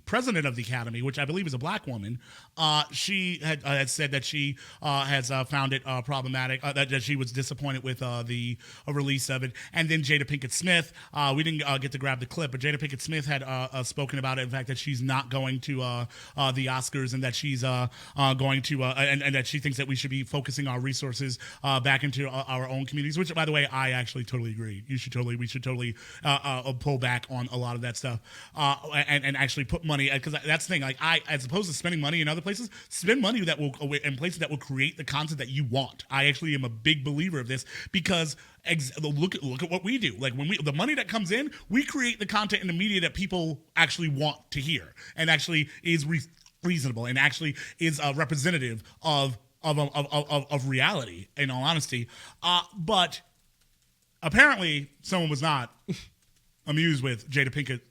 president of the Academy, which I believe is a black woman, she had said that she has found it problematic. That she was disappointed with the release of it. And then Jada Pinkett Smith. We didn't get to grab the clip, but Jada Pinkett Smith had spoken about it. In fact, that she's not going to the Oscars, and that she's going to, and that she thinks that we should be focusing our resources back into our own communities. Which, by the way, I actually totally agree. We should totally pull back on a lot of that stuff, and actually put money, because that's the thing. Like as opposed to spending money in other places, spend money that will in places that will create the content that you want. I actually am a big believer of this, because look at what we do. Like when the money that comes in, we create the content in the media that people actually want to hear, and actually is reasonable, and actually is representative of reality. In all honesty, but apparently someone was not amused with Jada Pinkett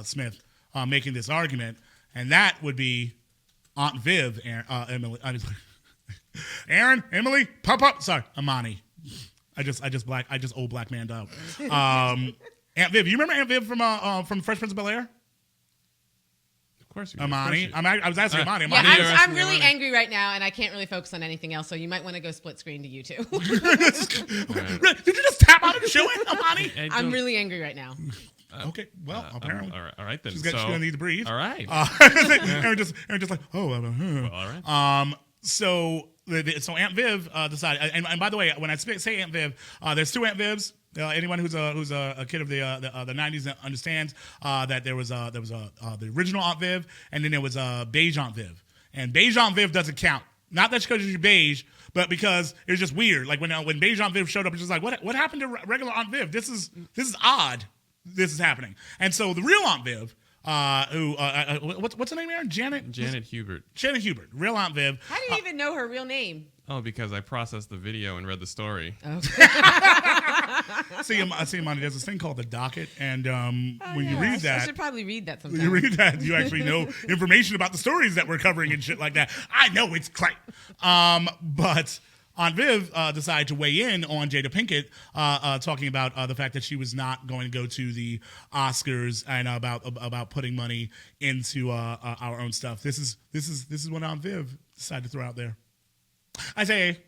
Smith making this argument, and that would be Aunt Viv, Emily, Emily, Amani. I just old black man up. Aunt Viv, you remember Aunt Viv from Fresh Prince of Bel-Air? Of course, Amani. I was asking Amani. Yeah, I'm really angry right now, and I can't really focus on anything else. So you might want to go split screen to you two. Did you just tap out of the show, Amani? I'm really angry right now. Okay, well, apparently. All right then. She's gonna need to breathe. All right. Aaron just like, oh, well, all right. So Aunt Viv decided, and by the way, when I say Aunt Viv, there's two Aunt Vivs. Anyone who's a kid of the 90s understands that there was the original Aunt Viv, and then there was beige Aunt Viv, and beige Aunt Viv doesn't count. Not that because you're beige, but because it was just weird. Like when beige Aunt Viv showed up, it's just like, what happened to regular Aunt Viv? This is odd. This is happening, and so the real Aunt Viv. What's her name, Aaron? Janet Hubert. Janet Hubert, real Aunt Viv. How do you even know her real name? Oh, because I processed the video and read the story. Okay. See, Amani, there's this thing called the docket, and when you read that, I should probably read that sometime. When you read that, you actually know information about the stories that we're covering and shit like that. I know it's great, but Aunt Viv decided to weigh in on Jada Pinkett, talking about the fact that she was not going to go to the Oscars, and about putting money into our own stuff. This is what Aunt Viv decided to throw out there. I say,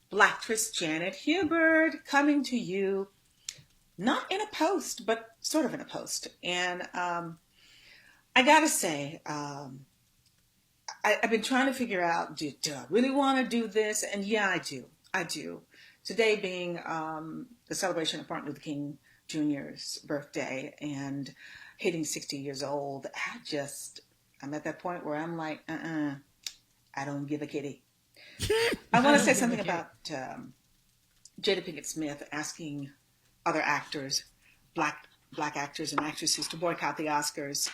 Blacktress Janet Hubert coming to you, not in a post, but sort of in a post. And I gotta say, I've been trying to figure out, do I really want to do this? And yeah, I do. Today being the celebration of Martin Luther King Jr.'s birthday and hitting 60 years old, I'm at that point where I'm like, I don't give a kitty. I want to say something about Jada Pinkett Smith asking other actors, black actors and actresses, to boycott the Oscars.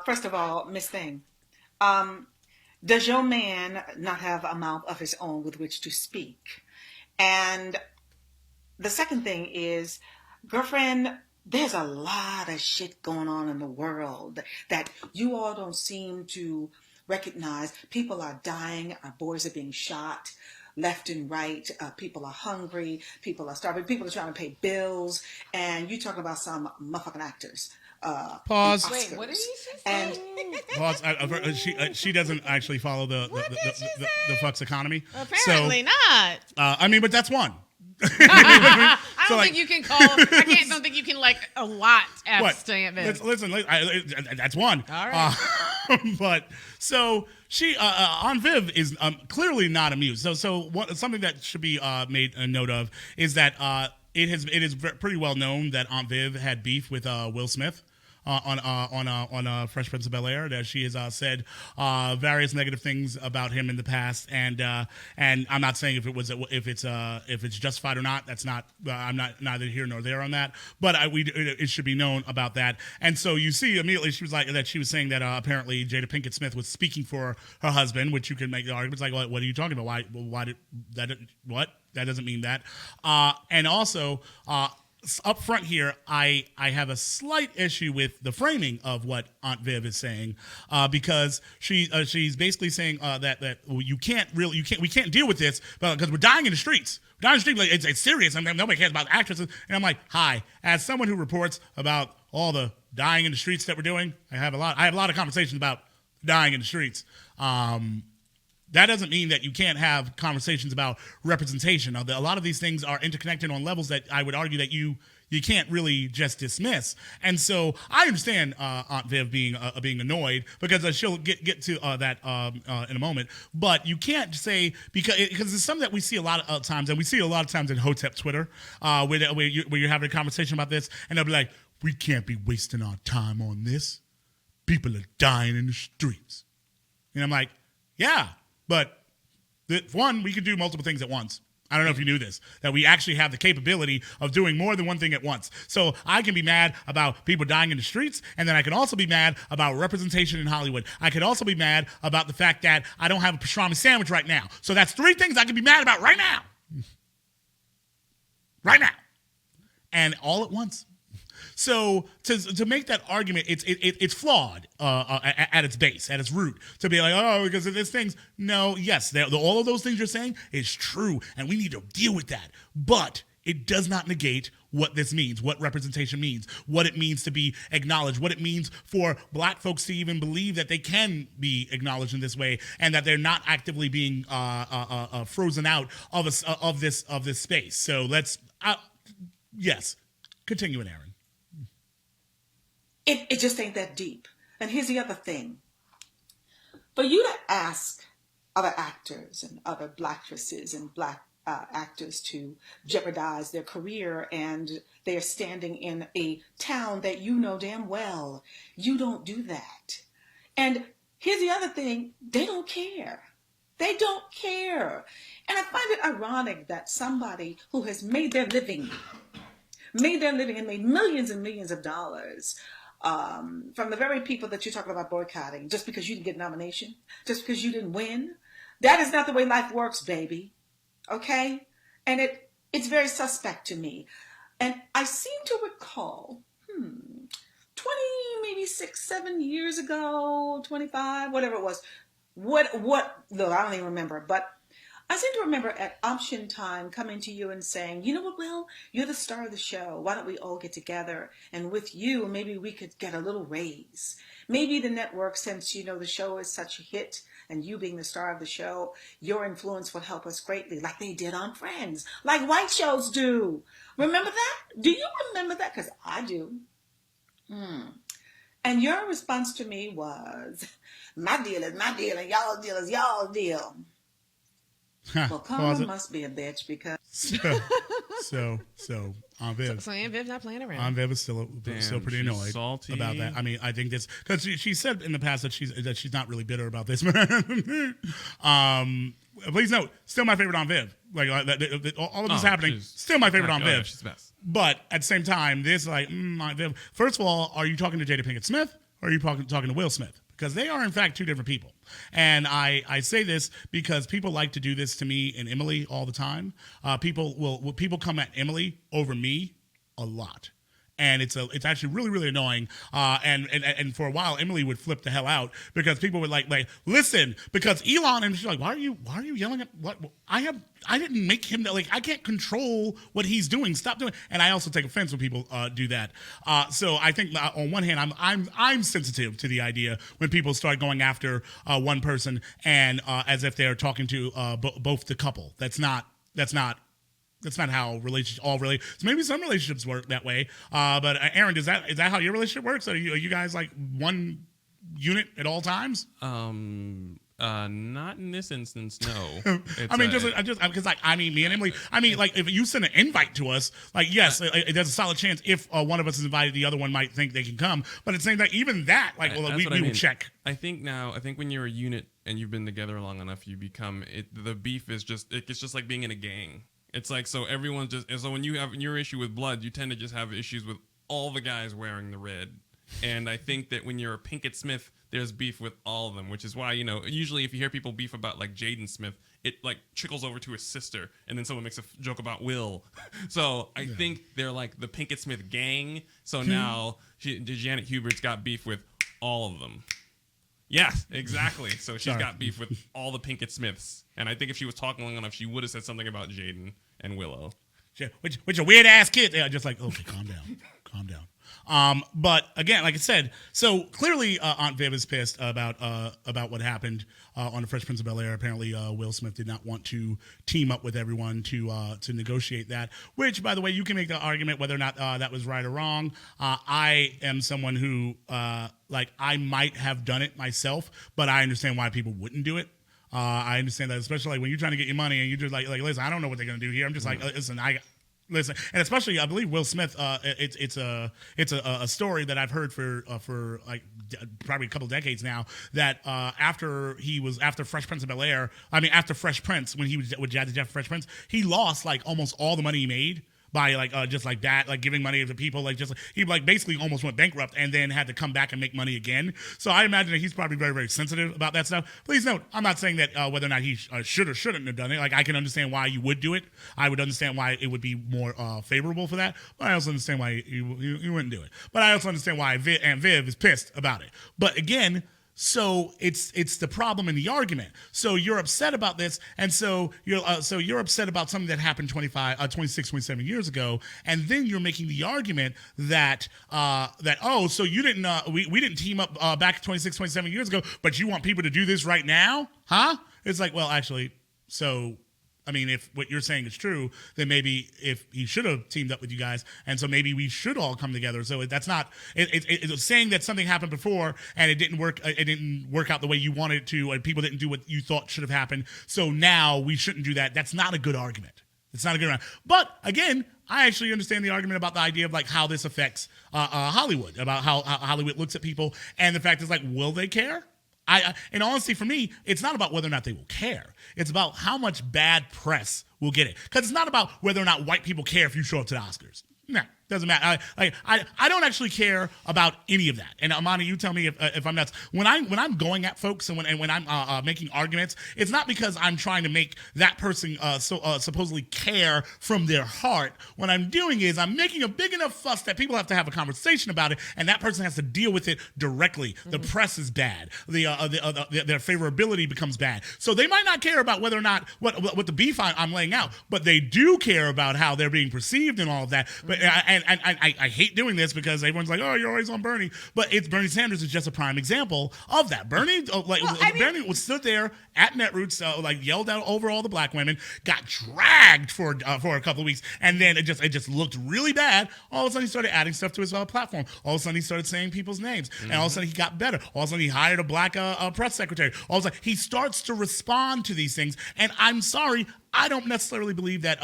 First of all, Miss Thing, does your man not have a mouth of his own with which to speak? And the second thing is, Girlfriend, there's a lot of shit going on in the world that you all don't seem to recognize. People are dying. Our boys are being shot left and right. People are hungry. People are starving. People are trying to pay bills. And you talking about some motherfucking actors. Pause. Wait, what did he say? And Pause. She doesn't actually follow the fucks economy. Apparently not. I mean, but that's one. I don't So, think like- you can call. Don't think you can like a lot F's to Aunt Viv. Listen, that's one. All right. But so she, Aunt Viv is clearly not amused. Something that should be made a note of is that it is pretty well known that Aunt Viv had beef with Will Smith. On Fresh Prince of Bel-Air, that she has said various negative things about him in the past, and I'm not saying if it's justified or not. That's not. I'm not neither here nor there on that. But it should be known about that. And so you see immediately she was like that. She was saying that apparently Jada Pinkett Smith was speaking for her husband, which you can make the argument. It's like, what are you talking about? Why did that? What? That doesn't mean that. And also. Up front here, I have a slight issue with the framing of what Aunt Viv is saying, because she's basically saying that we can't deal with this because we're dying in the streets. We're dying in the streets. Like, it's serious. I mean, nobody cares about actresses. And I'm like, hi, as someone who reports about all the dying in the streets that we're doing, I have a lot of conversations about dying in the streets. That doesn't mean that you can't have conversations about representation. A lot of these things are interconnected on levels that I would argue that you can't really just dismiss. And so I understand Aunt Viv being annoyed because she'll get to that in a moment. But you can't say because it's something that we see a lot of times, and we see a lot of times in Hotep Twitter where you're having a conversation about this, and they'll be like, "We can't be wasting our time on this. People are dying in the streets," and I'm like, "Yeah." But one, we could do multiple things at once. I don't know if you knew this, that we actually have the capability of doing more than one thing at once. So I can be mad about people dying in the streets, and then I can also be mad about representation in Hollywood. I could also be mad about the fact that I don't have a pastrami sandwich right now. So that's 3 things I can be mad about right now. Right now. And all at once. So to make that argument, it's flawed at its base, at its root. To be like, oh, because of these things. No, yes, all of those things you're saying is true, and we need to deal with that. But it does not negate what this means, what representation means, what it means to be acknowledged, what it means for black folks to even believe that they can be acknowledged in this way, and that they're not actively being frozen out of this space. So let's, yes, continue it, Aaron. it just ain't that deep. And here's the other thing. For you to ask other actors and other blackstresses and black actors to jeopardize their career, and they're standing in a town that you know damn well, you don't do that. And here's the other thing, they don't care. They don't care. And I find it ironic that somebody who has made their living and made millions and millions of dollars from the very people that you're talking about boycotting, just because you didn't get a nomination, just because you didn't win. That is not the way life works, baby. Okay? And it's very suspect to me. And I seem to recall, 20, maybe 6, 7 years ago, 25, whatever it was. Look, I don't even remember, but I seem to remember at option time coming to you and saying, you know what, Will, you're the star of the show. Why don't we all get together? And with you, maybe we could get a little raise. Maybe the network, since, you know, the show is such a hit, and you being the star of the show, your influence will help us greatly, like they did on Friends, like white shows do. Remember that? Do you remember that? Because I do. And your response to me was, my deal is my deal, and y'all's deal is y'all's deal. Well, karma must be a bitch because... So Aunt Viv. So Aunt Viv's not playing around. Aunt Viv is still pretty annoyed salty about that. I mean, I think that's because she said in the past that she's not really bitter about this. Please note, still my favorite Aunt Viv. Like all of this happening, still my favorite Aunt Viv. Yeah, she's the best. But at the same time, this Aunt Viv. First of all, are you talking to Jada Pinkett Smith or are you talking to Will Smith? Because they are, in fact, 2 different people. And I say this because people like to do this to me and Emily all the time. People come at Emily over me a lot. And it's actually really, really annoying. And for a while, Emily would flip the hell out because people would like listen, because Elon, and she's like, why are you yelling at what I didn't make him, like, I can't control what he's doing. Stop doing. And I also take offense when people do that. So I think on one hand, I'm sensitive to the idea when people start going after one person and as if they're talking to both the couple. That's not how all relationships. Maybe some relationships work that way. But Aaron, is that how your relationship works? Are you guys like one unit at all times? Not in this instance, no. I mean, just because me and Emily. I mean, like if you send an invite to us, like yes, there's a solid chance if one of us is invited, the other one might think they can come. But it's saying that even that, like, we will check. I think when you're a unit and you've been together long enough, you become the beef is just it's just like being in a gang. It's like, so everyone's just, and so when you have your issue with blood, you tend to just have issues with all the guys wearing the red. And I think that when you're a Pinkett Smith, there's beef with all of them, which is why, usually if you hear people beef about like Jaden Smith, it like trickles over to his sister, and then someone makes a joke about Will. So I think they're like the Pinkett Smith gang. So now Janet Hubert's got beef with all of them. Yes, exactly. So she's got beef with all the Pinkett Smiths. And I think if she was talking long enough, she would have said something about Jaden and Willow. Which are weird ass kids. They're just like, okay, calm down. But again, like I said, so clearly Aunt Viv is pissed about what happened on the Fresh Prince of Bel-Air. Apparently, Will Smith did not want to team up with everyone to negotiate that. Which, by the way, you can make the argument whether or not that was right or wrong. I am someone who I might have done it myself, but I understand why people wouldn't do it. I understand that, especially like when you're trying to get your money and you're just like listen, I don't know what they're gonna do here. I'm just like, listen, and especially I believe Will Smith. It's a story that I've heard for like probably a couple decades now. That after Fresh Prince of Bel-Air, after Fresh Prince, when he was with Jazzy Jeff Fresh Prince, he lost like almost all the money he made by just like that, like giving money to people, he basically almost went bankrupt and then had to come back and make money again. So I imagine that he's probably very, very sensitive about that stuff. Please note, I'm not saying that whether or not he should or shouldn't have done it. Like, I can understand why you would do it. I would understand why it would be more favorable for that. But I also understand why you wouldn't do it. But I also understand why Aunt Viv is pissed about it. But again, so it's the problem in the argument. So you're upset about this, and so you're upset about something that happened 26, 27 years ago, and then you're making the argument that so you didn't we didn't team up back 26, 27 years ago, but you want people to do this right now, huh? It's like, well, actually, so. If what you're saying is true, then maybe if he should have teamed up with you guys, and so maybe we should all come together. So that's not it's saying that something happened before and it didn't work. It didn't work out the way you wanted it to, and people didn't do what you thought should have happened. So now we shouldn't do that. That's not a good argument. It's not a good argument. But again, I actually understand the argument about the idea of like how this affects Hollywood, about how Hollywood looks at people, and the fact is like, will they care? In honesty, for me, it's not about whether or not they will care. It's about how much bad press will get it. Because it's not about whether or not white people care if you show up to the Oscars. Nah, doesn't matter. I don't actually care about any of that. And Amani, you tell me if I'm nuts. When I'm going at folks and when I'm making arguments, it's not because I'm trying to make that person supposedly care from their heart. What I'm doing is I'm making a big enough fuss that people have to have a conversation about it, and that person has to deal with it directly. Mm-hmm. The press is bad. Their favorability becomes bad. So they might not care about whether or not what the beef I'm laying out, but they do care about how they're being perceived and all of that. But I hate doing this because everyone's like, oh, you're always on Bernie. But Bernie Sanders is just a prime example of that. Bernie, Bernie was stood there at Netroots, yelled out over all the black women, got dragged for a couple of weeks, and then it just looked really bad. All of a sudden, he started adding stuff to his platform. All of a sudden, he started saying people's names, and all of a sudden, he got better. All of a sudden, he hired a black press secretary. All of a sudden, he starts to respond to these things, and I'm sorry, I don't necessarily believe that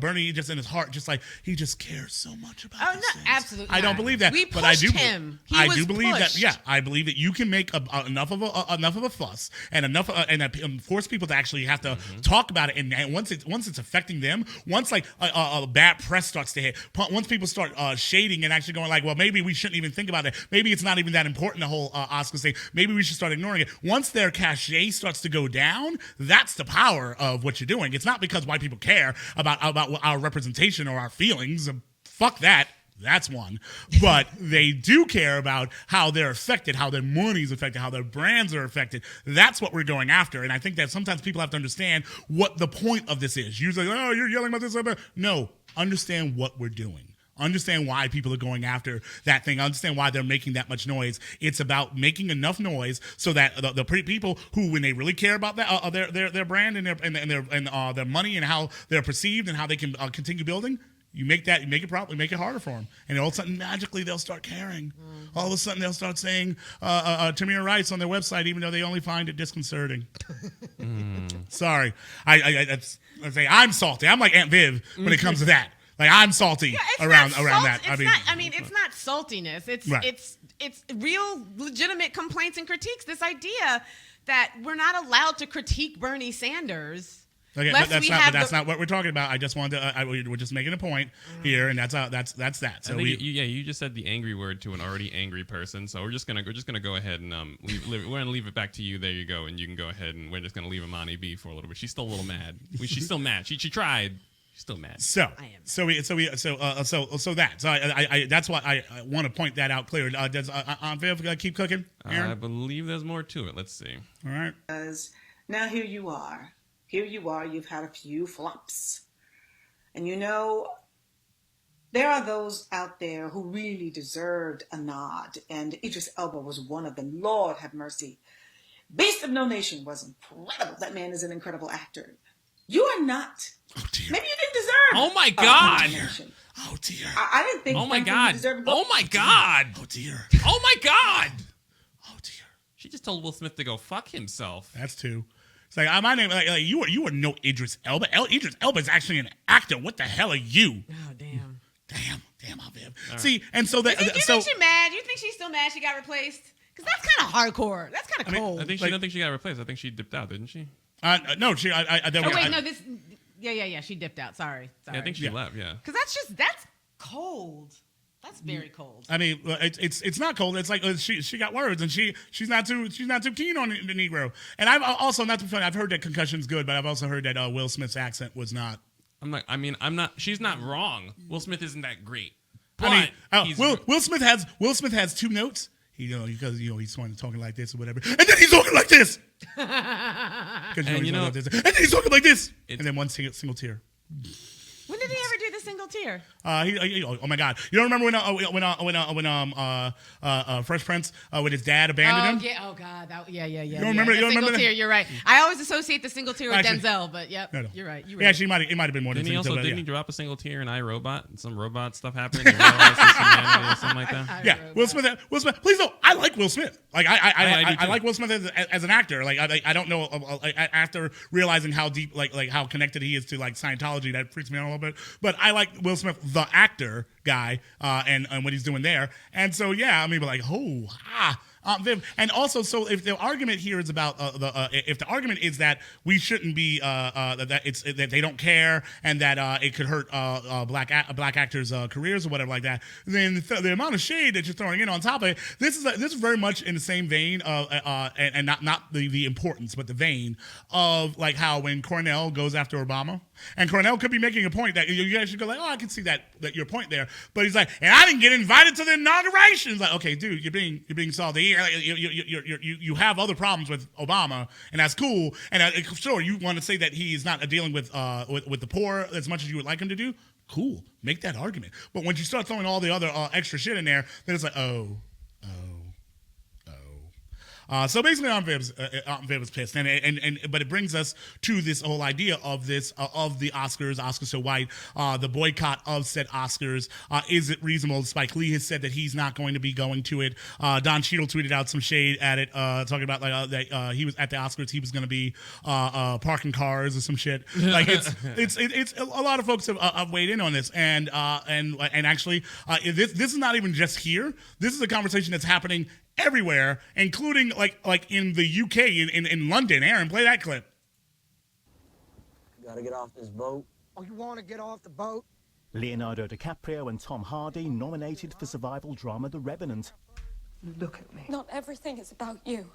Bernie just in his heart, just like he just cares so much about these things. Absolutely. I don't believe that. We but I do. Him. I do believe that. Yeah, I believe that you can make enough of a fuss and enough and force people to actually have to talk about it. And once it's affecting them, once like a bad press starts to hit, once people start shading and actually going like, well, maybe we shouldn't even think about it. Maybe it's not even that important. The whole Oscars thing. Maybe we should start ignoring it. Once their cachet starts to go down, that's the power of what you're doing. It's not because white people care about our representation or our feelings. fuck that. That's one. But they do care about how they're affected, how their money's affected, how their brands are affected. That's what we're going after. And I think that sometimes people have to understand what the point of this is. Usually, oh, you're yelling about this. No, understand what we're doing. Understand why people are going after that thing. Understand why they're making that much noise. It's about making enough noise so that the people who, when they really care about that their brand and their money and how they're perceived and how they can continue building, you make it harder for them, and all of a sudden magically they'll start caring. All of a sudden they'll start saying Tamir Rice on their website, even though they only find it disconcerting. Sorry, I say I'm salty. I'm like Aunt Viv when it comes to that. Like I'm salty around that. It's not saltiness. It's real legitimate complaints and critiques. This idea that we're not allowed to critique Bernie Sanders. Okay, but that's not what we're talking about. I just wanted to. We're just making a point here, and that's that. So you just said the angry word to an already angry person. So we're just gonna go ahead and we're gonna leave it back to you. There you go, and you can go ahead and we're just gonna leave Imani be for a little bit. She's still a little mad. She's still mad. She tried. She's still mad. So that's why I want to point that out clear. Does Aunt Viv keep cooking? I believe there's more to it. Let's see. All right. Now here you are. Here you are, you've had a few flumps. And you know, there are those out there who really deserved a nod. And Idris Elba was one of them. Lord have mercy. Beast of No Nation was incredible. That man is an incredible actor. You are not. Oh, dear. Maybe you didn't deserve. Oh, my God. Oh, dear. I didn't think. Oh, my God. Oh, my God. Oh, dear. Oh, my God. Oh, dear. She just told Will Smith to go fuck himself. That's two. It's like my name. Like you are no Idris Elba. Idris Elba is actually an actor. What the hell are you? Oh damn. Damn, Viv. See, and so that. You think she's mad? You think she's still mad she got replaced? Because that's kind of hardcore. That's kind of cold. I don't think she got replaced. I think she dipped out, didn't she? No, she. She dipped out. Sorry. Yeah, I think she left. Yeah. Because that's cold. That's very cold. I mean, it's not cold. It's like she got words, and she's not too keen on the Negro. And I've also, not to be funny, I've heard that concussion's good, but I've also heard that Will Smith's accent was not. I'm not. She's not wrong. Will Smith isn't that great. But Will Smith has two notes. Because he's talking like this or whatever, and then he's talking like this. And then he's talking like this, and then one single tear. When did he ever do the single tear? Oh my God! You don't remember when Fresh Prince with his dad abandoned him? Yeah. Oh God. You don't remember? You don't single remember tear. You're right. I always associate the single tear with Denzel, but yep, no. you're right. Yeah, actually, it might have been more than single tear. Didn't he drop a single tear in iRobot and some robot stuff happened? And or something like that. Yeah, Will Smith. Please don't. I like Will Smith. Like I like Will Smith as an actor. Like I don't know after realizing how deep like how connected he is to like Scientology, that freaks me out a little bit. But I like Will Smith, the actor guy, and what he's doing there. And so yeah, I mean, like Viv. And also, so if the argument here is about if the argument is that we shouldn't be that they don't care and that it could hurt black actors' careers or whatever like that, then the amount of shade that you're throwing in on top of it, this is very much in the same vein of and not the importance, but the vein of like how when Cornell goes after Obama, and Cornell could be making a point that you guys should go like, I can see that your point there, but he's like, and I didn't get invited to the inauguration. It's like, okay, dude, you're being salty. You have other problems with Obama, and that's cool. And sure, you want to say that he's not dealing with the poor as much as you would like him to do. Cool, make that argument. But when you start throwing all the other extra shit in there, then it's like, so basically, Aunt Viv was pissed, but it brings us to this whole idea of this of the Oscars so white, the boycott of said Oscars. Is it reasonable? Spike Lee has said that he's not going to be going to it. Don Cheadle tweeted out some shade at it, talking about like that he was at the Oscars, he was going to be parking cars or some shit. Like it's a lot of folks have weighed in on this, and actually, this is not even just here. This is a conversation that's happening everywhere, including like in the UK, in London. Aaron, play that clip. Gotta get off this boat. Oh, you want to get off the boat? Leonardo DiCaprio and Tom Hardy nominated for survival drama The Revenant. Look at me. Not everything is about you.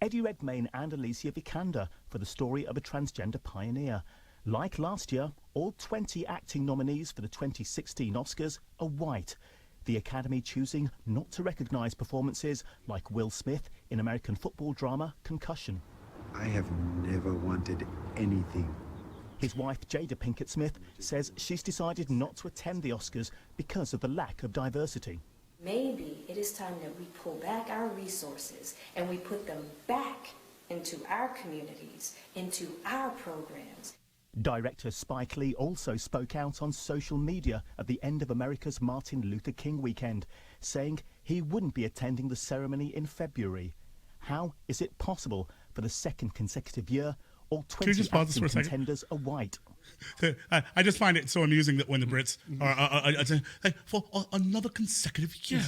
Eddie Redmayne and Alicia Vikander for the story of a transgender pioneer. Like last year, All 20 acting nominees for the 2016 Oscars are white. The Academy choosing not to recognise performances like Will Smith in American football drama Concussion. I have never wanted anything. His wife, Jada Pinkett Smith, says she's decided not to attend the Oscars because of the lack of diversity. Maybe it is time that we pull back our resources and we put them back into our communities, into our programs. Director Spike Lee also spoke out on social media at the end of America's Martin Luther King weekend, saying he wouldn't be attending the ceremony in February. How is it possible for the second consecutive year all 20 acting contenders are white? I just find it so amusing that when the Brits are like, for another consecutive year,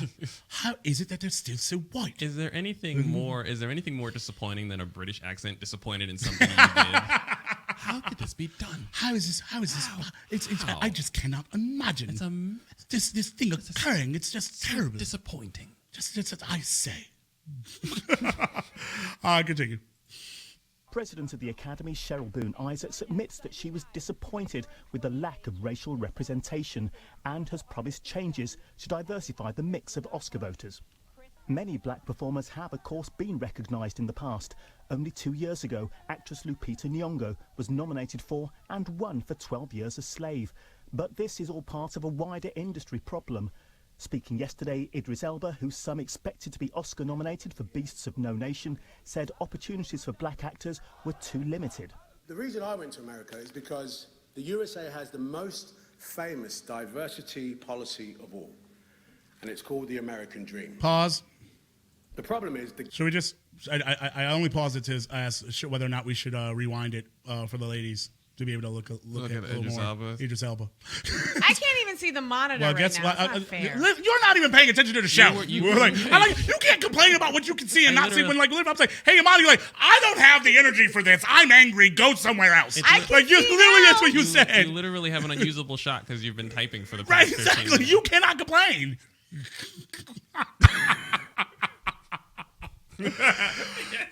how is it that they're still so white? Is there anything more? Is there anything more disappointing than a British accent disappointed in something you did? How could this be done? How is this? How? I just cannot imagine this thing occurring. It's just terrible. Disappointing. Just I say. Continue. President of the Academy, Cheryl Boone Isaacs, admits that she was disappointed with the lack of racial representation and has promised changes to diversify the mix of Oscar voters. Many black performers have, of course, been recognised in the past. Only 2 years ago, actress Lupita Nyong'o was nominated for and won for 12 Years a Slave. But this is all part of a wider industry problem. Speaking yesterday, Idris Elba, who some expected to be Oscar nominated for Beasts of No Nation, said opportunities for black actors were too limited. The reason I went to America is because the USA has the most famous diversity policy of all, and it's called the American Dream. Pause. The problem is... Should we just... I only paused it to ask whether or not we should rewind it for the ladies to be able to look at a little Idris more. Elba. Idris Elba. I can't even see the monitor right now. It's not fair. You're not even paying attention to the show. You can't complain about what you can see and not see when I'm like, hey, Amani, I don't have the energy for this. I'm angry. Go somewhere else. Literally, that's what you said. You literally have an unusable shot because you've been typing for the past right, 15 exactly. minutes. You cannot complain.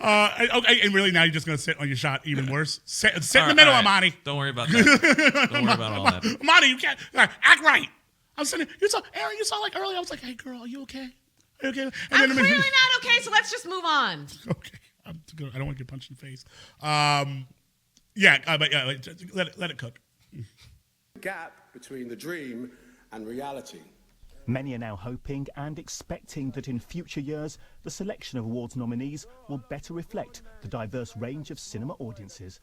Okay, and really now you're just going to sit on your shot even worse? Sit in the middle, Amani. Don't worry about that. Don't worry about all that. Amani, you can't. Act right. I'm sitting Aaron, you saw like earlier, I was like, hey, girl, are you okay? Are you okay? And I'm clearly not okay, so let's just move on. Okay. I don't want to get punched in the face. But let it cook. Gap between the dream and reality. Many are now hoping and expecting that in future years, the selection of awards nominees will better reflect the diverse range of cinema audiences.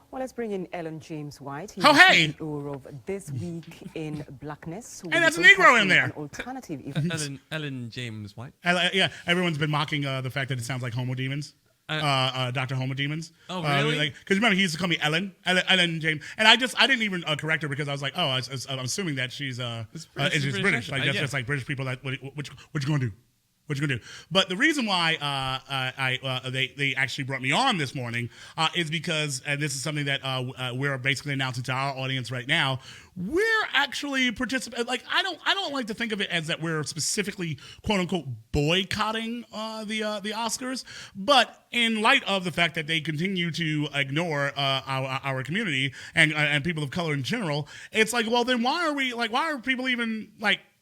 Well, let's bring in Elon James White. He's CEO of This Week in Blackness. Hey, that's a Negro in there. An alternative event. Ellen James White. Yeah, everyone's been mocking the fact that it sounds like Homo Demons. Dr. Homo Demons. Oh, really? Because remember, he used to call me Ellen James, and I didn't even correct her because I was like, I'm assuming that she's British. Like that's just like British people. That what you gonna do? What you gonna do? But the reason why they actually brought me on this morning is because, and this is something that we're basically announcing to our audience right now. We're actually participating. Like I don't like to think of it as that we're specifically quote unquote boycotting the Oscars, but in light of the fact that they continue to ignore our community and people of color in general, it's like, well, then why are people even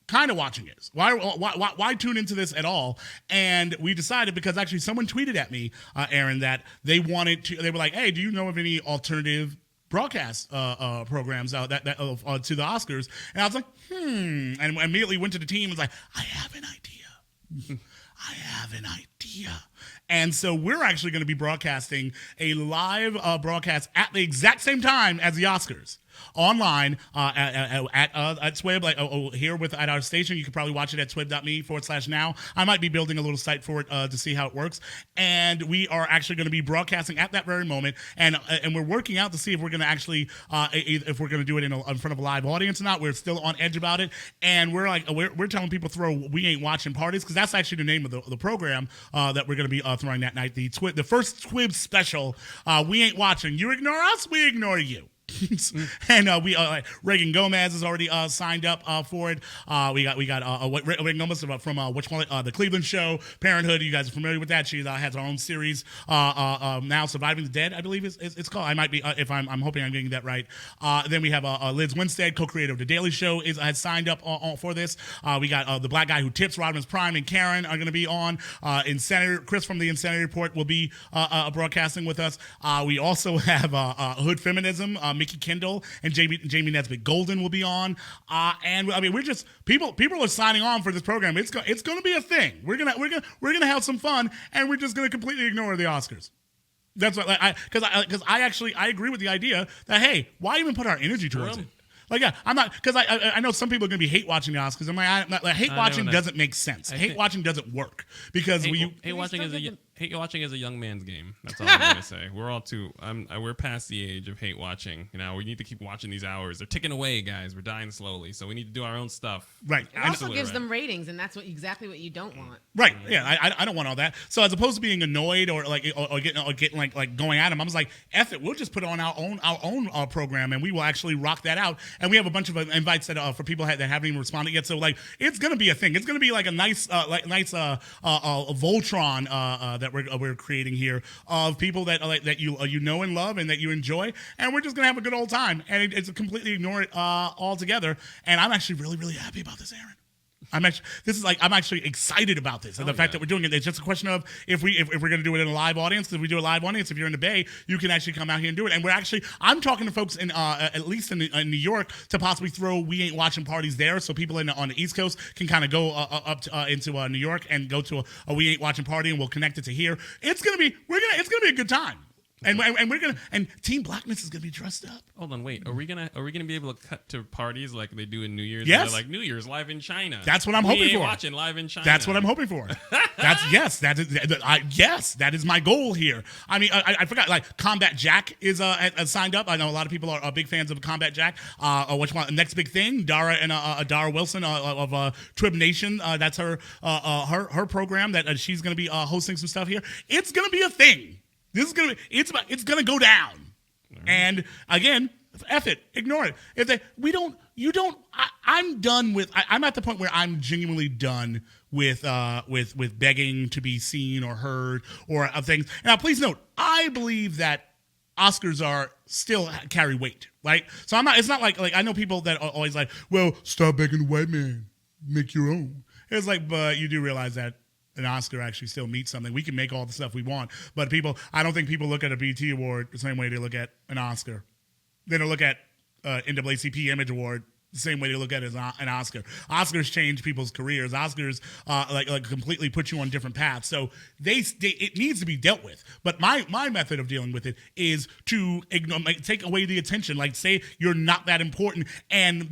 kind of watching this? Why tune into this at all? And we decided, because actually someone tweeted at me, Aaron, that they were like, hey, do you know of any alternative broadcast programs to the Oscars? And I was like, and immediately went to the team and was like, I have an idea. I have an idea. And so we're actually going to be broadcasting a live broadcast at the exact same time as the Oscars. Online at TWiB, here at our station. You can probably watch it at twib.me/now. I might be building a little site for it to see how it works. And we are actually going to be broadcasting at that very moment. And we're working out to see if we're going to actually, if we're going to do it in front of a live audience or not. We're still on edge about it. And we're telling people throw We Ain't Watching parties, because that's actually the name of the program that we're going to be throwing that night. The first TWiB special, We Ain't Watching. You ignore us, we ignore you. And we Reagan Gomez is already signed up for it. We got Reagan Gomez from the Cleveland Show, Parenthood. You guys are familiar with that. She has her own series now, Surviving the Dead, I believe it's called. I might be if I'm hoping I'm getting that right. Then we have Liz Winstead, co-creator of The Daily Show, has signed up for this. We got the black guy who tips, Rodman's Prime, and Karen are going to be on. Chris from the Insanity Report will be broadcasting with us. We also have Hood Feminism, Mickey Kendall and Jamie Nesbitt Golden will be on. And I mean, we're just people are signing on for this program. It's going to be a thing. We're gonna have some fun, and we're just going to completely ignore the Oscars. That's what because I agree with the idea that, hey, why even put our energy towards it? Like, yeah, I'm not, because I know some people are going to be hate watching the Oscars. I'm like, hate watching doesn't make sense. Hate watching doesn't work because hate watching is a young man's game. That's all I'm going to say. We're all we're past the age of hate watching. You know, we need to keep watching these hours. They're ticking away, guys. We're dying slowly, so we need to do our own stuff. Right. It also gives them ratings, and that's exactly what you don't want. Right. Yeah. I don't want all that. So as opposed to being annoyed or getting like going at them, I was like, F it. We'll just put on our own program, and we will actually rock that out. And we have a bunch of invites that for people that haven't even responded yet. So like, it's gonna be a thing. It's gonna be like a nice Voltron that we're creating here of people that you know and love and that you enjoy, and we're just gonna have a good old time. And it's completely ignore it altogether. And I'm actually really, really happy about this, Aaron. I'm actually excited about this, and the fact that we're doing it. It's just a question of if we're going to do it in a live audience. Because if we do a live audience, if you're in the Bay, you can actually come out here and do it. And I'm talking to folks in at least in New York to possibly throw We Ain't Watching parties there, so people on the East Coast can kind of go up into New York and go to a We Ain't Watching party, and we'll connect it to here. It's gonna be a good time. And Team Blackness is gonna be dressed up. Hold on, wait. Are we gonna be able to cut to parties like they do in New Year's? Yes. Like New Year's live in China. That's what I'm hoping for. Watching live in China. That's what I'm hoping for. That is my goal here. I mean, I forgot. Like Combat Jack is signed up. I know a lot of people are big fans of Combat Jack. Which one? Next Big Thing. Dara and Dara Wilson of TWiB Nation. That's her program that she's gonna be hosting some stuff here. It's gonna be a thing. It's gonna go down. Mm-hmm. And again, F it, ignore it. I'm done with. I'm at the point where I'm genuinely done with begging to be seen or heard or things. Now, please note, I believe that Oscars are still carry weight, right? So I'm not. It's not like I know people that are always like, well, stop begging the white man, make your own. It's like, but you do realize that an Oscar actually still means something. We can make all the stuff we want, but I don't think people look at a BT award the same way they look at an Oscar. They don't look at NAACP Image Award the same way they look at it as an Oscar. Oscars change people's careers. Oscars like completely put you on different paths. So it needs to be dealt with. But my method of dealing with it is to take away the attention. Like say you're not that important, and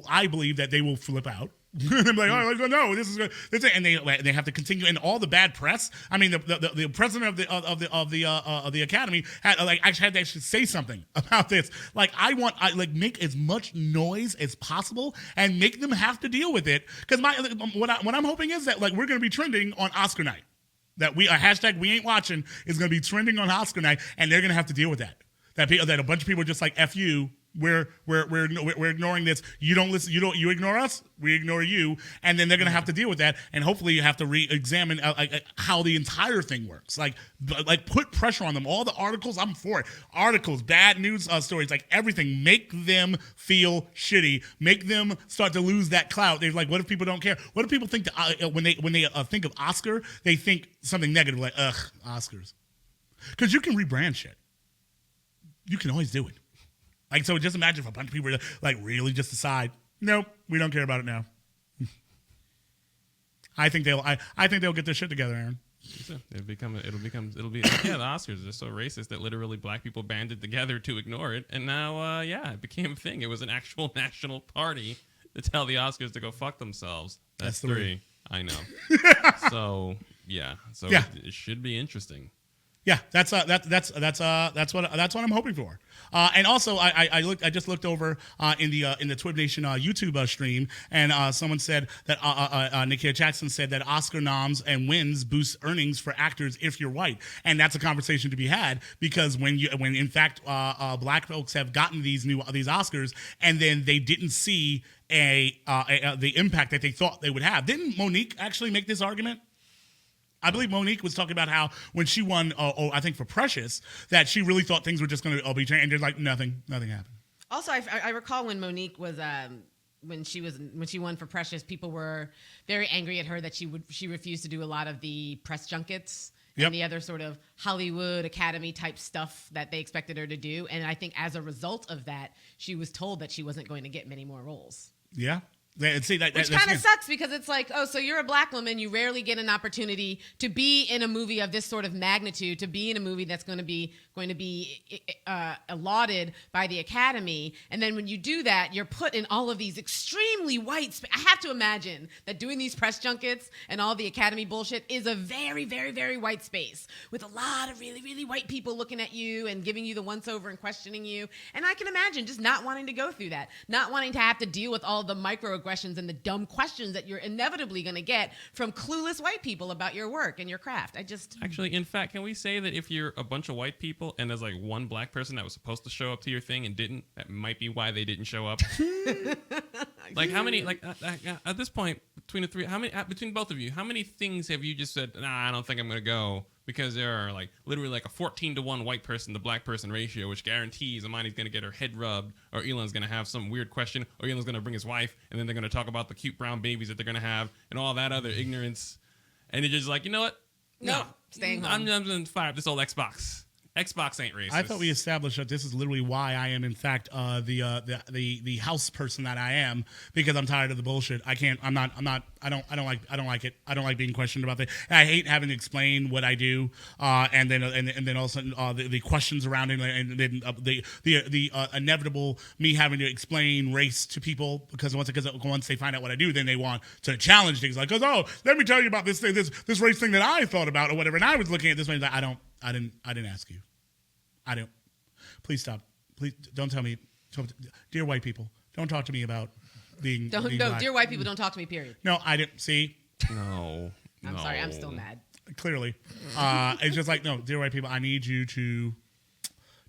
I believe that they will flip out. They're like, oh no, this is and they have to continue, and all the bad press. I mean, the president of the Academy had to actually say something about this. Like, make as much noise as possible and make them have to deal with it. Because what I'm hoping is that we're going to be trending on Oscar night. That hashtag We Ain't Watching is going to be trending on Oscar night, and they're going to have to deal with that. That a bunch of people are just like, F you. We're ignoring this. You don't listen. You ignore us. We ignore you, and then they're gonna have to deal with that. And hopefully, you have to re-examine how the entire thing works. Like put pressure on them. All the articles, I'm for it. Articles, bad news stories, like everything. Make them feel shitty. Make them start to lose that clout. They're like, what if people don't care? What if people think that when they think of Oscar, they think something negative, like Oscars, because you can rebrand shit. You can always do it. Like, so just imagine if a bunch of people really just decide, nope, we don't care about it now. I think they'll get their shit together, Aaron. It'll be the Oscars are so racist that literally black people banded together to ignore it, and now it became a thing. It was an actual national party to tell the Oscars to go fuck themselves. That's 3. I know. So it should be interesting. Yeah, that's what I'm hoping for. And also, I just looked over in the TWiB Nation YouTube stream, and someone said that Nikia Jackson said that Oscar noms and wins boost earnings for actors if you're white, and that's a conversation to be had because when in fact black folks have gotten these Oscars and then they didn't see the impact that they thought they would have. Didn't Monique actually make this argument? I believe Monique was talking about how when she won, I think for Precious, that she really thought things were just going to all be changed. And there's like nothing happened. Also, I recall when Monique was when she won for Precious, people were very angry at her that she refused to do a lot of the press junkets and the other sort of Hollywood Academy type stuff that they expected her to do. And I think as a result of that, she was told that she wasn't going to get many more roles. Yeah. Which kind of sucks because it's like, oh, so you're a black woman. You rarely get an opportunity to be in a movie of this sort of magnitude, to be in a movie that's going to be lauded by the Academy. And then when you do that, you're put in all of these extremely white. I have to imagine that doing these press junkets and all the Academy bullshit is a very, very, very white space with a lot of really, really white people looking at you and giving you the once over and questioning you. And I can imagine just not wanting to go through that, not wanting to have to deal with all the microaggressions and the dumb questions that you're inevitably going to get from clueless white people about your work and your craft. Actually, in fact, can we say that if you're a bunch of white people and there's like one black person that was supposed to show up to your thing and didn't, that might be why they didn't show up? Like how many, like at this point between the three, between both of you, how many things have you just said, nah, I don't think I'm going to go? Because there are like literally like a 14-to-1 white person to black person ratio, which guarantees Amani's going to get her head rubbed, or Elon's going to have some weird question, or Elon's going to bring his wife, and then they're going to talk about the cute brown babies that they're going to have, and all that other ignorance. And you're just like, you know what? No, staying home. I'm going to fire up this old Xbox. Xbox ain't racist. I thought we established that this is literally why I am, in fact, the house person that I am, because I'm tired of the bullshit. I don't like it. I don't like being questioned about that. And I hate having to explain what I do, and then all of a sudden the questions around it, and then the inevitable me having to explain race to people because once they find out what I do, then they want to challenge things like, oh, let me tell you about this thing, this race thing that I thought about or whatever. And I was looking at this one, like, I didn't ask you. I don't. Please stop. Please don't tell me. Dear white people, don't talk to me about being. Black. Dear white people, don't talk to me. Period. No, I didn't. See. No. I'm sorry. I'm still mad. Clearly, it's just like, no, dear white people, I need you to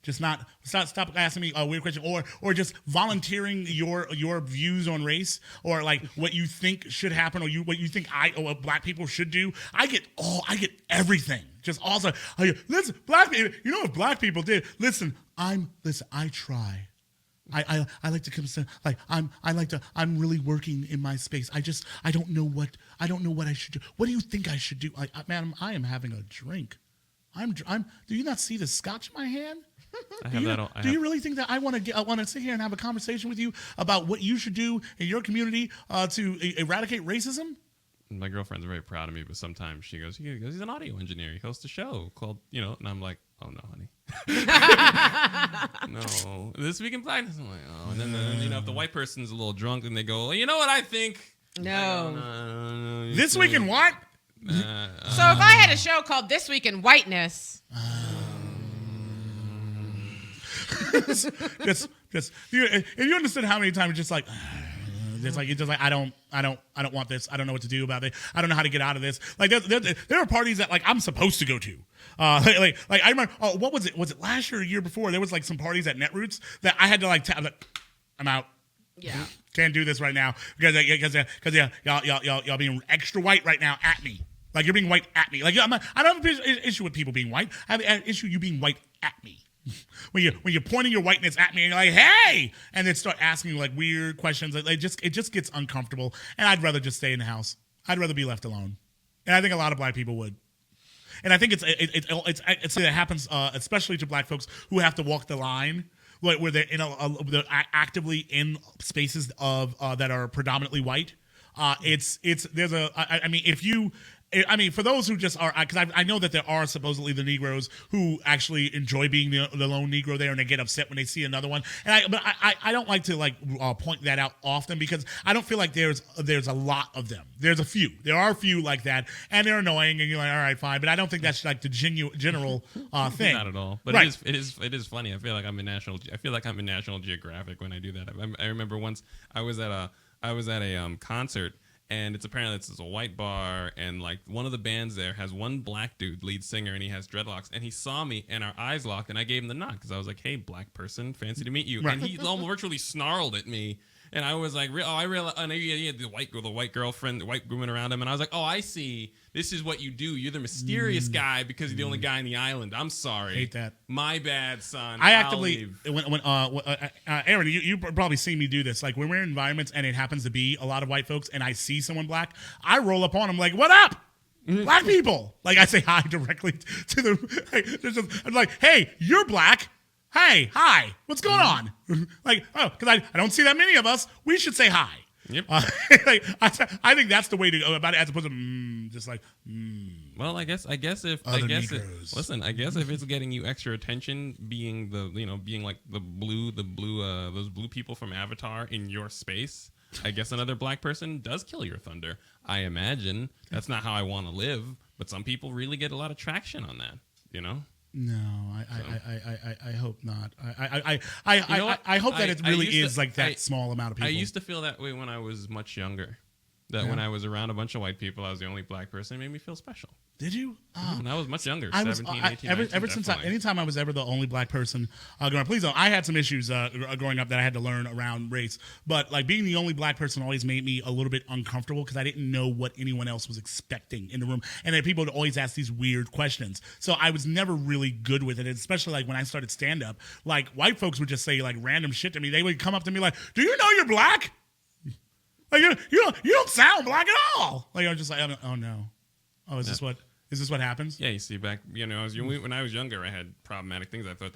just stop asking me a weird question or just volunteering your views on race or like what you think should happen or what you think what black people should do. I get everything. Just also, listen, black people. You know what black people did? Listen, I try. I like to come like I'm really working in my space. I don't know what I should do. What do you think I should do? Madam, I am having a drink. Do you not see the scotch in my hand? Do you really think that I want to sit here and have a conversation with you about what you should do in your community to eradicate racism? My girlfriend's very proud of me, but sometimes she goes, he's an audio engineer. He hosts a show called, and I'm like, oh no, honey. No. This Week in Blackness. I'm like, oh. And then, if the white person's a little drunk, then they go, well, you know what I think? No. This Week in what? So if I had a show called This Week in Whiteness. just if you understood how many times it's just like I don't want this. I don't know what to do about it. I don't know how to get out of this. Like there are parties that like I'm supposed to go to. Like I remember. Oh, what was it? Was it last year or a year before? There was like some parties at Netroots that I had to like. I'm out. Yeah. Can't do this right now because y'all being extra white right now at me. Like you're being white at me. Like I don't have an issue with people being white. I have an issue you being white at me. When you're pointing your whiteness at me and you're like, hey, and then start asking you like weird questions, it just gets uncomfortable. And I'd rather just stay in the house. I'd rather be left alone. And I think a lot of black people would. And I think it happens especially to black folks who have to walk the line, where they're they're actively in spaces of that are predominantly white. If you I mean, for those who just are, because I know that there are supposedly the Negroes who actually enjoy being the lone Negro there, and they get upset when they see another one. But I don't like to point that out often, because I don't feel like there's a lot of them. There's a few. There are a few like that, and they're annoying, and you're like, all right, fine. But I don't think that's like the general thing. Not at all. But right. it is funny. I feel like I'm in National Geographic when I do that. I remember once I was at a concert. And it's a white bar, and like one of the bands there has one black dude, lead singer, and he has dreadlocks. And he saw me, and our eyes locked, and I gave him the nod because I was like, "Hey, black person, fancy to meet you." Right. And he almost virtually snarled at me, and I was like, "Oh, I realized." And he had the white girlfriend, the white woman around him, and I was like, "Oh, I see. This is what you do. You're the mysterious guy because you're the only guy in the island. I'm sorry. Hate that. My bad, son. I actively, Aaron, you probably seen me do this. Like when we're in environments and it happens to be a lot of white folks, and I see someone black, I roll up on them like, "What up, black people?" Like I say hi directly to them. I'm like, "Hey, you're black. Hey, hi. What's going on?" Like, oh, because I don't see that many of us. We should say hi. Yep. I think that's the way to go about it, as opposed to just like. Well, I guess if it's getting you extra attention, being like the blue those blue people from Avatar in your space, I guess another black person does kill your thunder. I imagine that's not how I want to live, but some people really get a lot of traction on that, you know. No, I hope not. I hope that it really is that small amount of people. I used to feel that way when I was much younger. When I was around a bunch of white people, I was the only black person. It made me feel special. Did you? When I was much younger, 17, 18, ever since anytime I was ever the only black person growing up. Please don't. I had some issues growing up that I had to learn around race. But like being the only black person always made me a little bit uncomfortable because I didn't know what anyone else was expecting in the room. And then people would always ask these weird questions. So I was never really good with it, especially like when I started stand-up. Like white folks would just say like random shit to me. They would come up to me like, "Do you know you're black? Like you don't sound black at all." Like I was just like, "Oh no, oh is this what happens?" Yeah, you see, back when I was younger, I had problematic things. I thought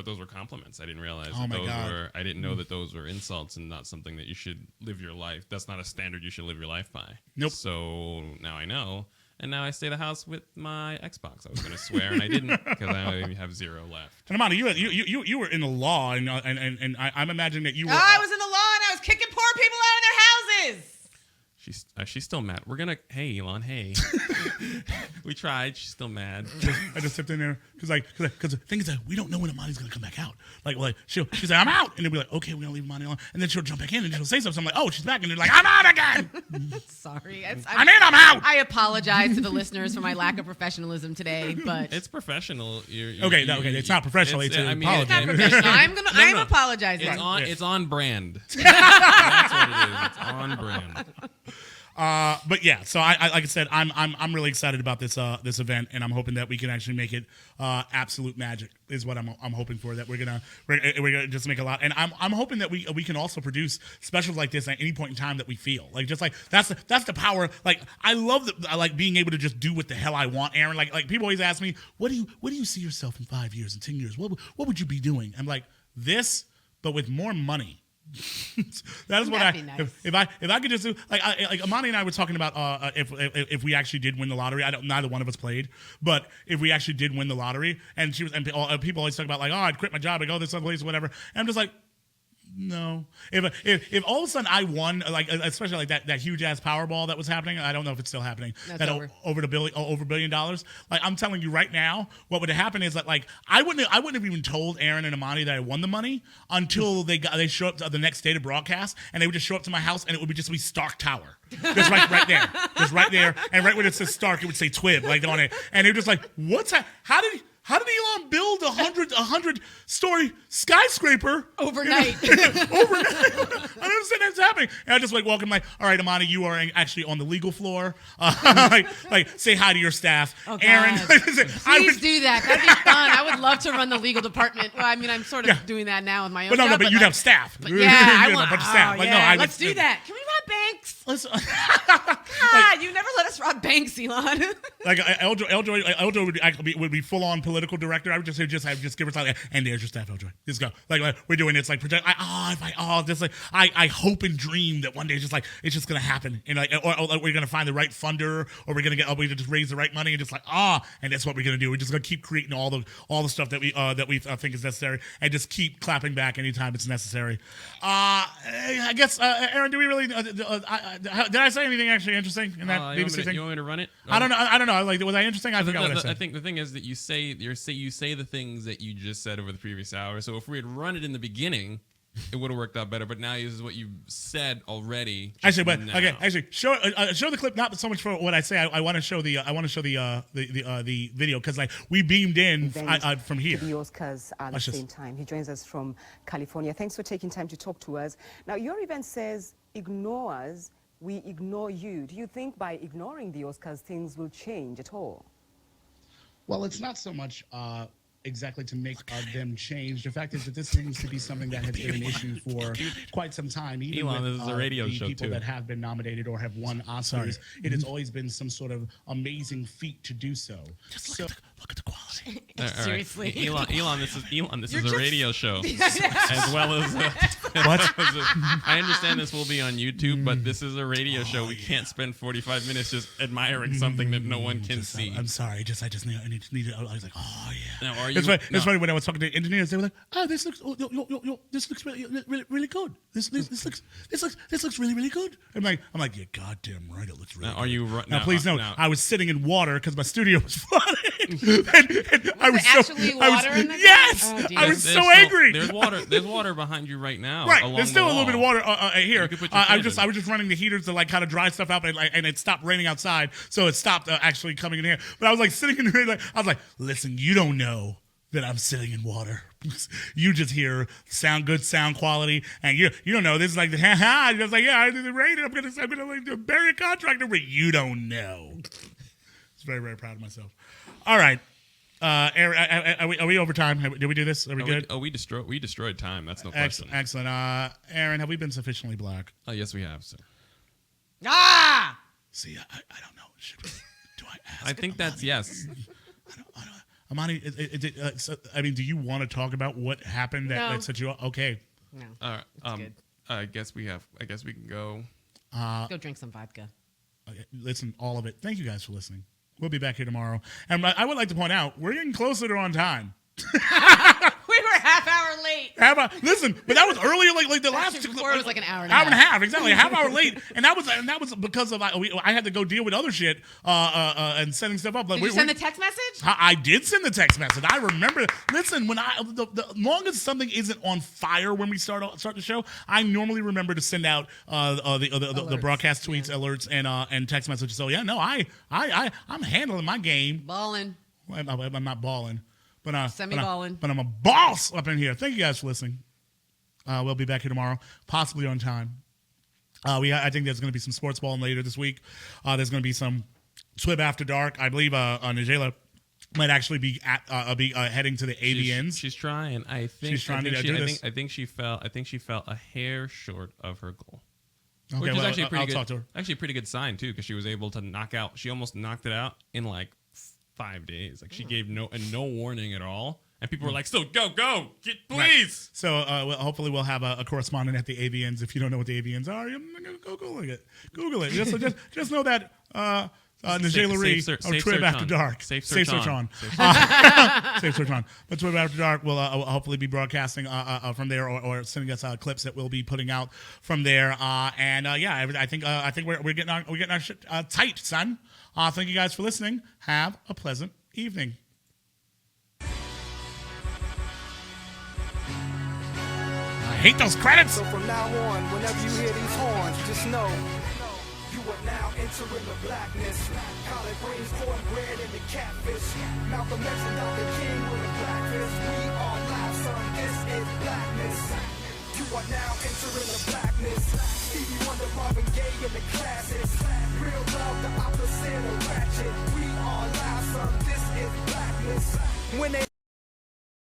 those were compliments. I didn't realize I didn't know that those were insults and not something that you should live your life. That's not a standard you should live your life by. Nope. So now I know, and now I stay at the house with my Xbox. I was going to swear and I didn't because I only have 0 left. And Amanda, you were in the law, and I'm imagining that you were. I was in the law and I was kicking poor people out of their houses. She's still mad. Hey Elon, hey. We tried. She's still mad. I just stepped in there because the thing is that we don't know when Amani's gonna come back out. Like she's like, "I'm out," and they'll be like, "Okay, we're gonna leave Amani alone," and then she'll jump back in and she'll say something. I'm like, "Oh, she's back," and they're like, "I'm out again." Sorry, I'm out. I apologize to the listeners for my lack of professionalism today, but it's professional. Okay, it's not professional. It's not professional. I'm apologizing. It's on brand. That's what it is. It's on brand. But yeah, so I like I said, I'm really excited about this event, and I'm hoping that we can actually make it absolute magic. Is what I'm hoping for. That we're gonna just make a lot, and I'm hoping that we can also produce specials like this at any point in time that we feel like that's the power. Like I love I like being able to just do what the hell I want, Aaron. Like people always ask me, what do you see yourself in 5 years and 10 years? What would you be doing? I'm like this, but with more money. That is what nice. if I could just do like Amani and I were talking about if we actually did win the lottery. Neither one of us played, but if we actually did win the lottery, and people always talk about like, "Oh, I'd quit my job, I go this other place or whatever," and I'm just like, no. If all of a sudden I won, like especially like that huge ass Powerball that was happening, I don't know if it's still happening. That's that over $1 billion. Like I'm telling you right now, what would have happened is that like I wouldn't have even told Aaron and Amani that I won the money until they show up to the next day to broadcast, and they would just show up to my house, and it would just be Stark Tower, just right there, and right when it says Stark, it would say TWiB like on it, and they were just like, what's that? How did Elon build a 100-story skyscraper overnight? Overnight. I don't understand that's happening. And I just like welcome, like, all right, Amani, you are actually on the legal floor. Like say hi to your staff. Oh, Aaron. Please do that. That'd be fun. I would love to run the legal department. Well, I mean, I'm sort of doing that now with my own job. But you'd have staff. But yeah, I want a bunch of staff. Let's do that. Can we rob banks? You never let us rob banks, Elon. Like Eljoy would be full on political director. I would just give her something, and there's your staff, Eljoy. Just go. Like we're doing this, like project. I hope and dream that one day it's just gonna happen, and or we're gonna find the right funder, or we're gonna just raise the right money, and just and that's what we're gonna do. We're just gonna keep creating all the stuff that we think is necessary, and just keep clapping back anytime it's necessary. I guess Aaron, do we really? Did I say anything actually interesting in that BBC thing? You want me to run it? I don't know. Like, was I interesting? I forgot what I said. I think the thing is that you say the things that you just said over the previous hour. So if we had run it in the beginning, it would have worked out better. But now this is what you said already. Actually, show the clip. Not so much for what I say. I want to show the video because we beamed in from here. To the Oscars at the same time. He joins us from California. Thanks for taking time to talk to us. Now, your event says, "Ignore us, we ignore you." Do you think by ignoring the Oscars, things will change at all? Well, it's not so much exactly to make them change. The fact is that this seems to be something that has been an issue for quite some time. Even Elon, with this is a radio the show people too. that have been nominated or have won Oscars, it has always been some sort of amazing feat to do so. Just look at the quality. Seriously, right. Elon, this is a radio show, as well as what? I understand this will be on YouTube, but this is a radio show. We can't spend 45 minutes just admiring something that no one can see. I'm sorry. I just need it. I was like, oh yeah. Now, It's funny when I was talking to engineers, they were like, "Oh, this looks really good. This looks really good." I'm like, "Yeah, goddamn right, it looks really good." Are you right now? Please note, I was sitting in water because my studio was flooded. and I was actually water in the yes, I was so angry. There's water behind you right now. Right, there's still a little bit of water here. I was just running the heaters to kind of dry stuff out, and it stopped raining outside, so it stopped actually coming in here. But I was sitting in here, I was like, "Listen, you don't know that I'm sitting in water. You just hear good sound quality, and you don't know this is like the ha-ha. Just like, yeah, it's raining. I'm gonna bury a contractor, but you don't know." I was very, very proud of myself. All right, Aaron, are we over time? Did we do this? Are we good? We destroyed time. That's no question. Excellent. Aaron, have we been sufficiently black? Oh, yes, we have, sir. See, I don't know. Do I ask? I think that's yes. I don't. Amani, do you want to talk about what happened that set you up? Okay. No. All right. Good. I guess we can go. Go drink some vodka. Okay, listen, all of it. Thank you guys for listening. We'll be back here tomorrow. And I would like to point out, we're getting closer to on time. We were half hour late. Listen, but that was earlier, like the last before it was like an hour and a half, exactly, a half hour late, and that was because of I had to go deal with other shit and setting stuff up. Did you send the text message? I did send the text message. I remember. Listen, when the longest something isn't on fire when we start the show, I normally remember to send out the broadcast tweets, alerts, and text messages. So yeah, no, I'm handling my game. Balling. I'm not balling. But semi-balling. But I'm a boss up in here. Thank you guys for listening. We'll be back here tomorrow, possibly on time. I think there's going to be some sports balling later this week. There's going to be some TWiB After Dark. I believe Nigella might actually be heading to the AVNs. She's trying. I think she fell a hair short of her goal. Okay, which is actually I'll talk to her. Actually, a pretty good sign too, because she was able to knock out. She almost knocked it out in like 5 days. Like she gave no warning at all, and people were like, "So go, please." Right. So hopefully we'll have a correspondent at the AVNs. If you don't know what the AVNs are, I'm gonna go Google it. Just know that Nigella of TWiB After Dark. Safe search on. Safe search on. But TWiB After Dark will hopefully be broadcasting from there or sending us clips that we'll be putting out from there. I think we're getting our shit tight, son. Thank you guys for listening. Have a pleasant evening. I hate those credits. So from now on, whenever you hear these horns, just know you are now entering the blackness. Collard greens, cornbread, and the catfish. Malcolm X and Dr. King with the blackfish. We are live, son. This is blackness. You are now entering the blackness. Stevie Wonder, Marvin Gaye, and the classics. Real love, the opposite of ratchet. We are live, son. This is blackness. When they